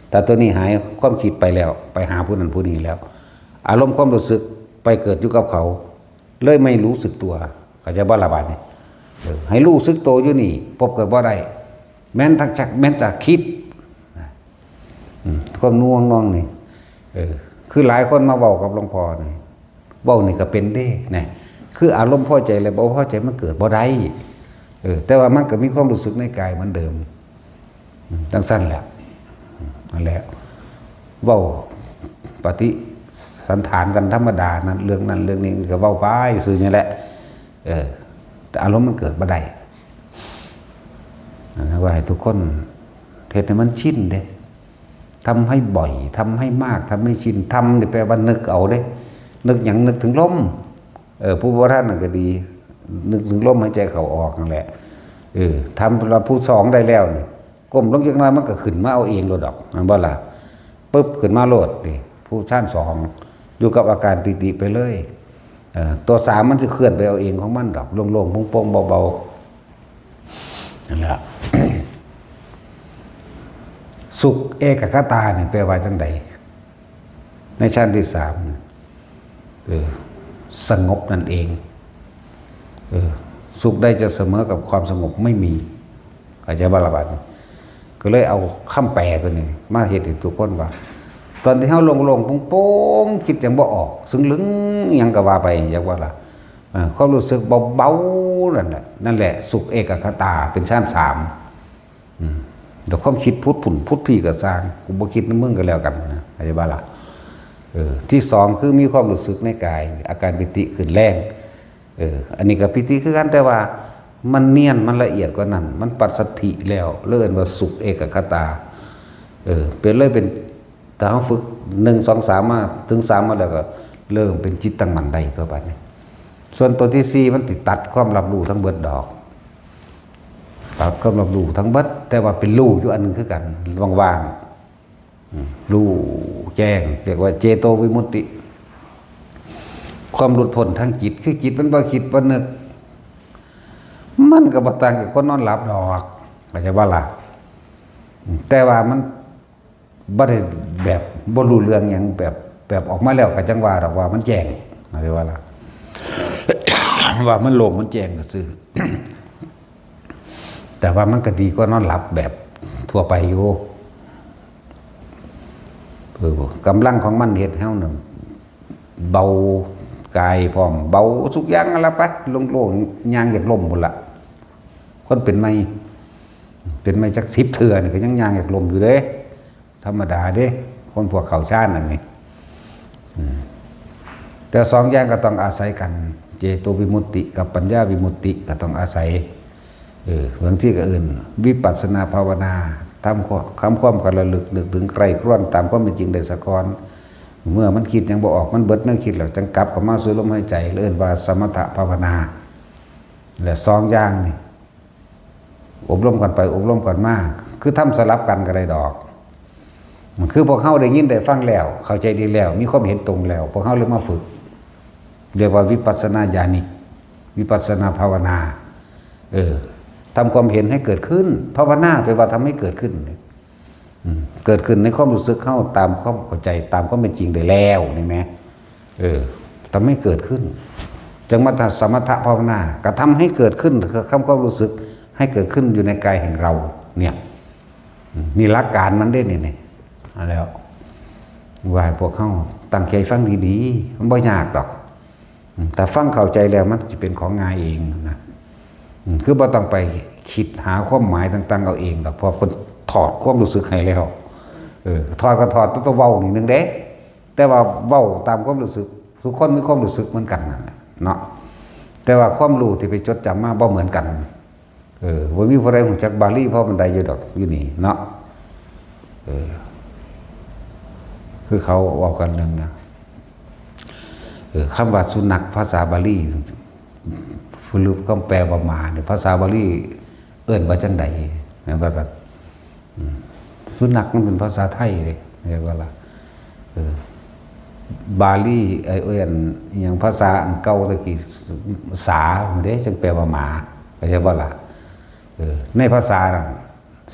แต่ตัวนี้หายความคิดไปแล้วไปหาผู้นั้นผู้นี้แล้วอารมณ์ความรู้สึกไปเกิดอยู่กับเขาเลยไม่รู้สึกตัวเขาจะบ่ระบาดนี่ให้รู้สึกตัวอยู่นี่พบเกิดบ่ได้แม้นทักจักแม้นจะคิดความนวงนี่คือหลายคนมาเว้ากับหลวงพ่อนี่เว้านี่ก็เป็นเด้นะคืออารมณ์พอใจและบ่พอใจมันเกิดบ่ได้แต่ว่ามันก็มีความรู้สึกในกายเหมือนเดิมจังสั้นแหละนั่นแหละเว้าปฏิสันฐานกันธรรมดานั้นเรื่องนี้ก็เว้าไปซื่อนี่แหละแต่อารมณ์มันเกิดบ่ได้ว่าให้ทุกคนเฮ็ดให้มันชินเด้ทำให้บ่อยทำให้มากทำให้ชินทำนี่แปลว่านึกเอาเด้นึกอย่างนึกถึงลมผู้โบราณนั่นก็ดีนึกถึงลมหายใจเข้าออกนั่นแหละทำเราผู้สองได้แล้วนี่ก้มลงจักหน่อยมันก็ขึ้นมาเอาเองโลดดอกมันบ่ล่ะปึ๊บขึ้นมาโลดนี่ผู้ชั้นสองอยู่กับอาการปิติไปเลยตัวสามมันจะเคลื่อนไปเอาเองของมันดอกโล่งๆโปร่งๆเบาๆนั่นแหละสุขเอกคตาเนี่ยแปลว่าจังใดในชั้นที่สามสงบนั่นเองสุขได้จะเสมอกับความสงบไม่มีอาจจะบาลบัดก็เลยเอาคำแปลตัวนี้มาเหตุให้ทุกคนว่าตอนที่เขาลงโป้งคิดอย่างบ่ออกซึ้งลึงยังก็ว่าไปอย่างว่าล่ะความรู้สึกเบาๆนั่นแหละสุขเอกคตาเป็นชั้นสามแต่ความคิดพุทธผุ่นพุทธพี่ก็สร้างกูบ่คิดน้ำมึงก็แล้วกันนะอาจจะบาล่ะที่สองคือมีความรู้สึกในกายอาการปิติขึ้นแรงอันนี้กับปิติคือกันแต่ว่ามันเนียนมันละเอียดกว่านั้นมันปัสสัทธิแล้วเลื่อนว่าสุขเอกคตาเป็นเลยเป็นถ้าเขาฝึก1 2 3มาถึง3มาแล้วก็เริ่มเป็นจิตตั้งมั่นได้ตัวบัดนี้ส่วนตัวที่4มันติดตัดความรับรู้ทั้งเบิดดอกตัดความรับรู้ทั้งเบิดแต่ว่าเป็นรู้อยู่อันนึงคือกันว่างๆรู้แจ้งเรียกว่าเจโตวิมุตติความหลุดพ้นทางจิตคือจิตมันบ่คิดบ่นึกมันก็บ่ต่างกับคนนอนหลับดอกเข้าใจบ่ล่ะแต่ว่ามันบ่ได้แบบบ่รู้เรื่องหยังแบบออกมาแล้วก็จังว่าดอกว่ามันแจ้งเข้าใจบ่ล่ะ ว่ามันโล่งมันแจ้งก็ซื่อ แต่ว่ามันก็ดีกว่านอนหลับแบบทั่วไปอยู่กำลังของมันเฮ็ดให้เฮานั่นเบากายพร้อมเบาทุกอย่างนั่นล่ะไปโล่งๆย่างอยากล้มหมดละคนเป็นไม่จัก10 เทื่อนี่ก็ยังย่างอยากล้มอยู่เด้ธรรมดาเด้คนพวกเขาชาตินั่นนี่แต่สองอย่างก็ต้องอาศัยกันเจโตวิมุตติกับปัญญาวิมุตติก็ต้องอาศัยบางที่ก็อื่นวิปัสสนาภาวนาทำความกันระลึกนึกถึงใครคร่วนตามความเป็นจริงได้สะกอนเมื่อมันคิดยังบ่ออกมันเบิดนั่งคิดแล้วจังกลับเข้ามาสู่ลมหายใจเอิ้นว่าสมถภาวนาและสองอย่างนี่อบรมกันไปอบรมกันมาคือทำสลับกันก็ได้ดอกมันคือพวกเฮาได้ยินได้ฟังแล้วเข้าใจดีแล้วมีความเห็นตรงแล้วพวกเฮาเลยมาฝึกเรียกว่าวิปัสสนาญาณิกวิปัสสนาภาวนาทำความเห็นให้เกิดขึ้นภาวนาแปลว่าทำให้เกิดขึ้นเกิดขึ้นในความรู้สึกเข้าตามความเข้าใจตามความเป็นจริงได้แล้วนี่ไหมทำให้เกิดขึ้นจังมัตสมถะภาวนาก็ทำให้เกิดขึ้นคือความรู้สึกให้เกิดขึ้นอยู่ในกายแห่งเราเนี่ยนี่หลักการมันได้นี่แล้วว่าพวกเขาตั้งใจฟังดีๆมันไม่ยากหรอกแต่ฟังเข้าใจแล้วมันจะเป็นของง่ายเองนะคือบ่ต้องไปคิดหาความหมายต่างๆเอาเองหรอกพอคนถอดความรู้สึกให้แล้วถอดก็ถอดต้องเว้านิดนึงเด้แต่ว่าเว้าตามความรู้สึกทุกคนมีความรู้สึกเหมือนกันเนาะแต่ว่าความรู้ที่ไปจดจำมาบ่เหมือนกันว่ามีผู้ใดรู้จักบาลีเพราะมันใดอยู่ดอกอยู่นี่เนาะ คือเขาบอกกันหนึ่งนะคำว่าสุนัขภาษาบาลีฟูรุปก็แปลว่าหมาเนี่ยภาษาบาลีเอื้อนว่าจังใดเนี่ยภาษาสุนัขมันเป็นภาษาไทยเลยเรียกว่าละบาลีเอื้อนอย่างภาษาอังเก่าตะกี้สาเด้จึงแปลว่าหมาเข้าใจว่าล่ะในภาษา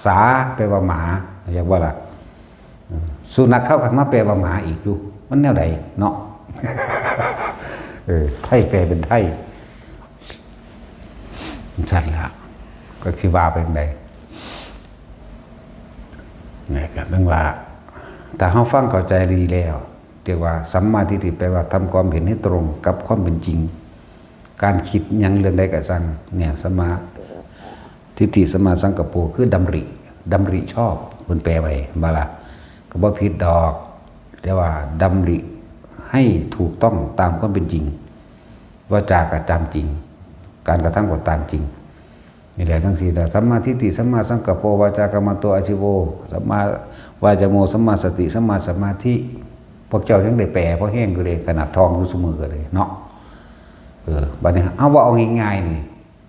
สาแปลว่าหมาเข้าใจว่าล่ะสุนัขเข้ากันมาแปลว่าหมาอีกอยู่มันแนวใดเนาะไทยแปลเป็นไทยชัดแล้วก็คิดว่าเป็นไงเนี่ยก็เรื่องว่าแต่เขาฟังเข้าใจดีแล้วเรียกว่าสัมมาทิฏฐิแปลว่าทำความเห็นให้ตรงกับความเป็นจริงการคิดยังเรื่องใดก็สั่งเนี่ยสัมมาทิฏฐิสัมมาสังกัปโปคือดำริชอบมันแปลไปบาละก็บ่ผิดดอกแต่ว่าดำริให้ถูกต้องตามความเป็นจริงว่าจากระตามจริงการกระทำก็ตามจริงนี่แหละทั้งสี่แต่สัมมาทิฏฐิสัมมาสังกัปโปวาจากรรมโตอาชีโวสัมมาวาจโมสัมมาสติสัมมาสมาธิพวกเจ้าทั้งได้แปลเพราะแห้งก็เลยขนาดทองอยู่เสมอก็เลยเนาะบัดนี้เอาว่าเอาง่ายๆนี่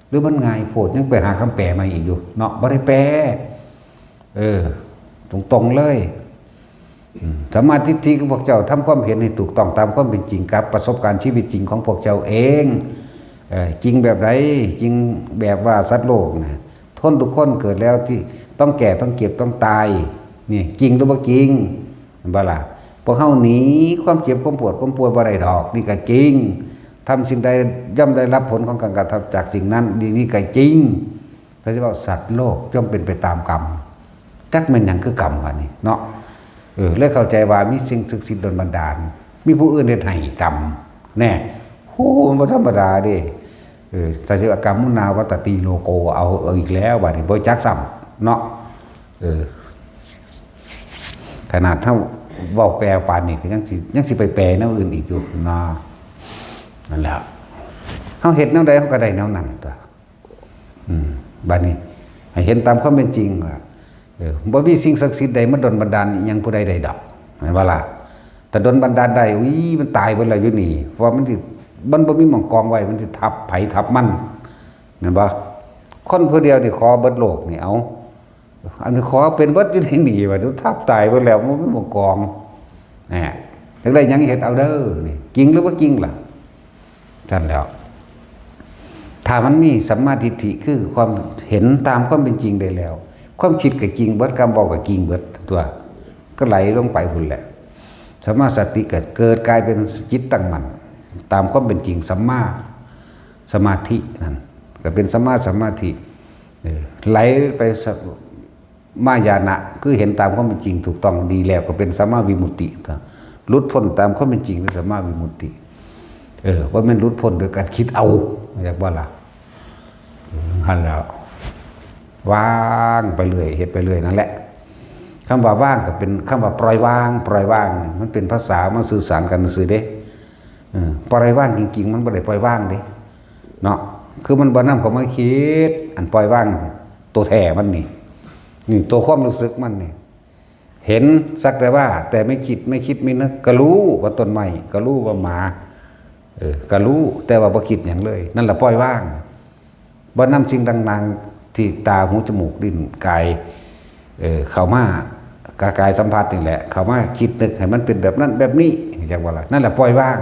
หรือมันง่ายโพดยังไปหาคำแปลมาอีกอยู่เนาะบ่ได้แปลตรงๆเลยสัมมาทิฏฐิของพวกเจ้าทำความเห็นให้ถูกต้องตามความเป็นจริงกับประสบการณ์ชีวิตจริงของพวกเจ้าเองจริงแบบไรจริงแบบว่าสัตว์โลกนะทนทุกคนเกิดแล้วที่ต้องแก่ต้องเก็บต้องตายนี่จริงหรือบ่จริงบ่ล่ะพวกเฮาหนีความเจ็บความปวดความป่วยบ่ได้ดอกนี่ก็จริงทำสิ่งใดย่อมได้รับผลของการกระทำจากสิ่งนั้นนี่ก็จริงเขาจะว่าสัตว์โลกย่อมเป็นไปตามกรรมจักแม่นหยังคือกรรมวะนี่เนาะเลยเข้าใจว่ามีสิ่งศักดิ์สิทธิ์ดลบันดาลมีผู้อื่นเฮ็ดให้กรรมแน่โอ้มันบ่ธรรมดาเด้ถ้าสิว่ากรรมมุนาวัตติโลโกเอาอีกแล้วบัดนี้บ่จักซ้ำเนาะขนาดเท่าเว้าแปลปานนี้ก็ยังสิไปแปลแนวอื่นอีกอยู่เนาะนั่นแหละเฮาเฮ็ดแนวใดเฮาก็ได้แนวนั้นตัวบัดนี้ให้เห็นตามความเป็นจริงว่าบ่มีสิ่งศักดิ์สิทธิ์ใดมาดลบันดาลอิหยังผู้ใดได้ดับเห็นบ่ล่ะแต่ดลบันดาลได้มันตายเบิดแล้วอยู่นี่เพราะมันบ่มีหม่องกองไว้มันสิทับไผทับมันแม่นบ่คนผู้เดียวนี่ขอเบิดโลกนี่เอาอันนี้ขอเป็นเบิดอยู่ในนี่ว่าทับตายเบิดแล้วมันบ่มีหม่องกองแหมจังได๋ยังเฮ็ดเอาเด้อนี่จริงหรือบ่จริงล่ะจั่นแล้วถ้ามันมีสัมมาทิฏฐิคือความเห็นตามความเป็นจริงได้แล้วความคิดกับจริงเบิดคำบอกกับจริงเบิดตัวก็ไหลลงไปพุ่นแหละสัมมาสติเกิดกลายเป็นจิตตั้งมั่นตามความเป็นจริงสัมมาสมาธินั่นก็เป็นสัมมาสมาธิไหลไปมายานะคือเห็นตามความเป็นจริงถูกต้องดีแล้วก็เป็นสัมมาวิมุตติหลุดพ้นตามความเป็นจริงเป็นสัมมาวิมุตติว่ามันหลุดพ้นโดยการคิดเอาอยากว่าล่ะหันแล้วว่างไปเรื่อยเฮ็ดไปเรื่อยนั่นแหละคำว่าว่างก็เป็นคำว่าปล่อยว่างมันเป็นภาษามันสื่อสารกันซื่อเด้ปล่อยว่างจริงๆมันบ่ได้ปล่อยว่างเด้เนาะคือมันบ่นำเข้ามาคิดอันปล่อยว่างตัวแท้มันนี่ตัวความรู้สึกมันนี่เห็นสักแต่ว่าแต่ไม่คิดไม่นึกก็รู้ว่าต้นไม้ก็รู้ว่าหมาก็รู้แต่ว่าบ่คิดหยังเลยนั่นแหละปล่อยว่างบ่นำสิ่งต่างๆที่ตาหูจมูกลิ้นกายเข้ามากายสัมผัสนี่แหละเข้ามาคิดนึกให้มันเป็นแบบนั้นแบบนี้จังว่าล่ะนั่นแหละปล่อยว่าง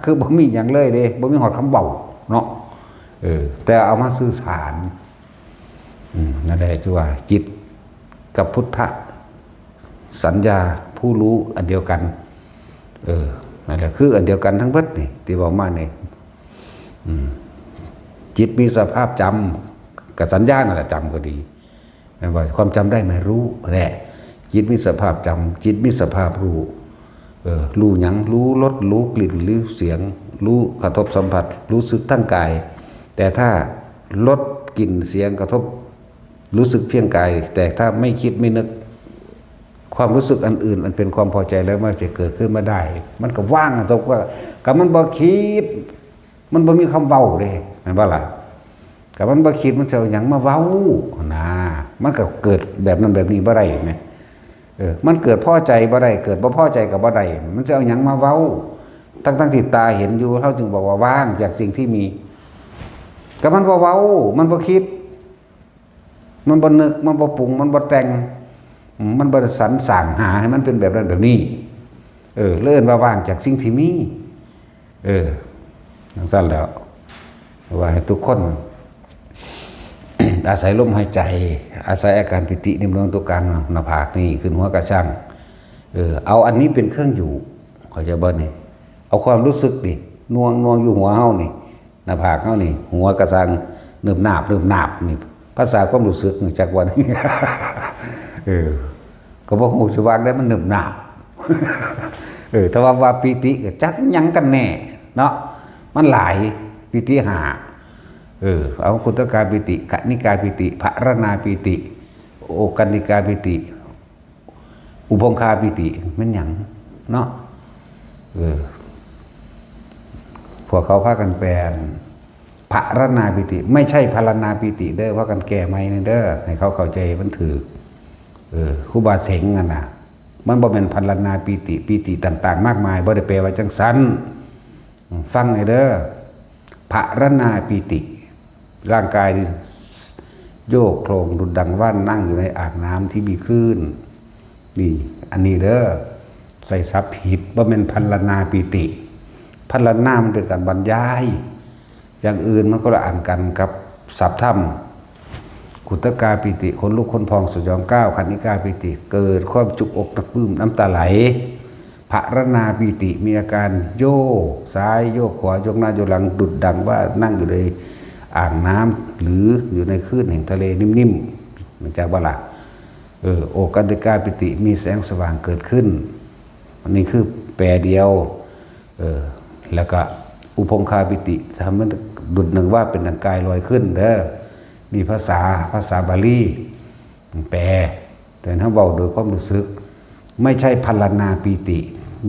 คือบ่มีหยังเลยเด้บ่มีหอดคำเว้าเนาะแต่เอามาสื่อสารนั่นแหละที่ว่าจิตกับพุทธสัญญาผู้รู้อันเดียวกันนั่นแหละคืออันเดียวกันทั้งเบิดนี่ที่บอกมานี่จิตมีสภาพจำกับสัญญานั่นแหละจำก็ดีว่าความจำได้ไม่รู้แหละจิตมีสภาพจำจิตมีสภาพรู้รู้หยังรู้รสรู้กลิ่นรู้เสียงรู้กระทบสัมผัสรู้สึกทั้งกายแต่ถ้ารสกลิ่นเสียงกระทบรู้สึกเพียงกายแต่ถ้าไม่คิดไม่นึกความรู้สึกอันอื่นอันเป็นความพอใจแล้วมันจะเกิดขึ้นมาได้มันก็ว่างตรงว่ากับมันบ่คิดมันบ่มีคำเว้าเลยเห็นป่ะล่ะกับมันบ่คิดมันจะเอาหยังมาเว้านะมันก็เกิดแบบนั้นแบบนี้บ่ได้ไหม มันเกิดพอใจบ่ได้เกิดบ่พอใจกับบ่ได้มันจะเอาหยังมาเว้าตั้งที่ตาเห็นอยู่เขาจึงบอกว่าว่างจากสิ่งที่มีก็มันบ่เว้ามันบ่คิดมันบ่นึกมันบ่ปรุงมันบ่แต่งมันบ่สรรสร้างหาให้มันเป็นแบบนั้นแบบนี้เลื่อนว่าว่างจากสิ่งที่มีอย่างสั้นแล้วว่าให้ทุกคน อาศัยลมหายใจอาศัยอาการปิตินิ่มนวลตัวกลางหน้าผากนี่ขึ้นหัวกระช่างเอาอันนี้เป็นเครื่องอยู่เขาจะบ่นี่เอาความรู้สึกดินวงอยู่หัวเฮานี่หน้าผากเฮานี่หัวกระช่างเนิ่มหนาบนี่ภาษาความรู้สึกจากวันนี้ ก็บ่ฮู้สิว่าได้มันเนิ่มหนาบ ถ้าว่าปิติก็จักหยังกันแน่เนาะมันหลายปิติหาเอาคุตกาปิติกนิกาปิติภรณาปิติโอกันนิกาปิติอุปงคาปิติมันหยังเนาะพวกเขาพากันแปลภรณาปิติไม่ใช่ภรณาปิติเด้อพากันแก้ใหม่เด้อให้เขาเข้าใจมันถือครูบาเสงนั่นน่ะมันบ่แม่นภรณาปิติต่างๆมากมายบ่ได้แปลว่าจังซั่นฟังให้เด้อภรณาปิติร่างกายนี่โยกโครงดุจดังว่านนั่งอยู่ในอ่างน้ำที่มีคลื่นนี่อันนี้เด้อใส่ซับผิดว่าเป็นพันลนาปิติพันลนามันเป็นการบรรยายอย่างอื่นมันก็ละอ่านกันกับศัพท์ธรรมขุตกาปิติคนลุกคนพองสยองก้าวขันธิกาปิติเกิดความจุกอกนักปลื้มน้ำตาไหลภรณาปิติมีอาการโยกซ้ายโยกขวาโยกหน้าโยกหลังดุจดังว่านั่งอยู่ในอ่างน้ำหรืออยู่ในคลื่นแห่งทะเลนิ่มๆมันจากว่าละโอกันติกาปิติมีแสงสว่างเกิดขึ้นอันนี้คือแปรเดียวแล้วก็อุปงคาปิติทำให้ดุจหนึ่งว่าเป็นดังกายลอยขึ้นเด้อมีภาษาบาลีแปลแต่ถ้าเบาโดยความรู้สึกไม่ใช่พลนาปิติ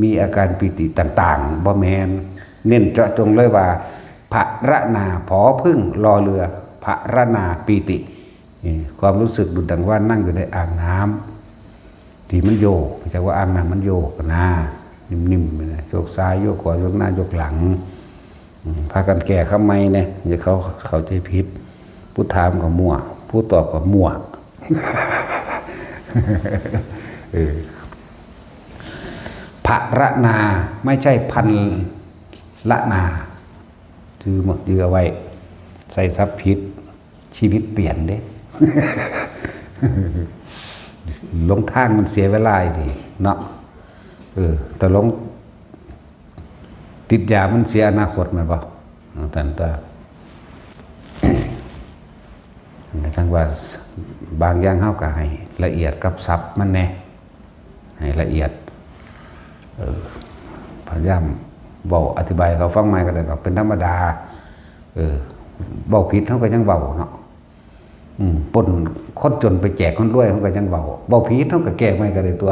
มีอาการปิติต่างๆบ่แมนเน้นเจาะจงเลยว่าภรณาผอพึ่งรอเรือภรณาปิติความรู้สึกดุจดังว่านั่งอยู่ในอ่างน้ำที่มันโยกไม่ใช่ว่าอ่างน้ำมันโยกนะนิ่มๆนะโยกซ้ายโยกขวาโยกหน้าโยกหลังพากันแก่ข้าไม่เนี่ยอย่าเขาใจผิดผู้ถามกับมั่วผู้ตอบกับมั่ว ภรณาไม่ใช่พันละนาถือหมดยือเอาไว้ใส่ซับผิดชีวิตเปลี่ยนเด้ ลงทางมันเสียเวลาดีเนาะแต่ลงติดยามันเสียอนาคตมันเปล่าแต่ทั้งว่าบางอย่างเข้ากับให้ละเอียดกับศัพท์มันแน่ให้ละเอียดพยายามบอกอธิบายเขาฟังไม่ก็ได้หรอกเป็นธรรมดาบอกผิดเขาก็ยังเบาเนาะปนคนจนไปแจกคนรวยเขาก็ยังเบาบอกผิดเขาก็แก้ไม่ก็ได้ตัว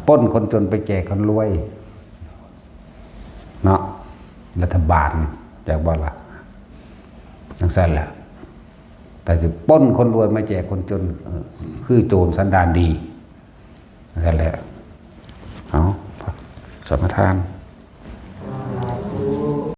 ปนคนจนไปแจกคนรวยเนาะรัฐบาลแจกบ่ละทั้งสั้นแหละแต่จะปนคนรวยมาแจกคนจนคือโจรสันดานดีนั่นแหละเอาสมทาน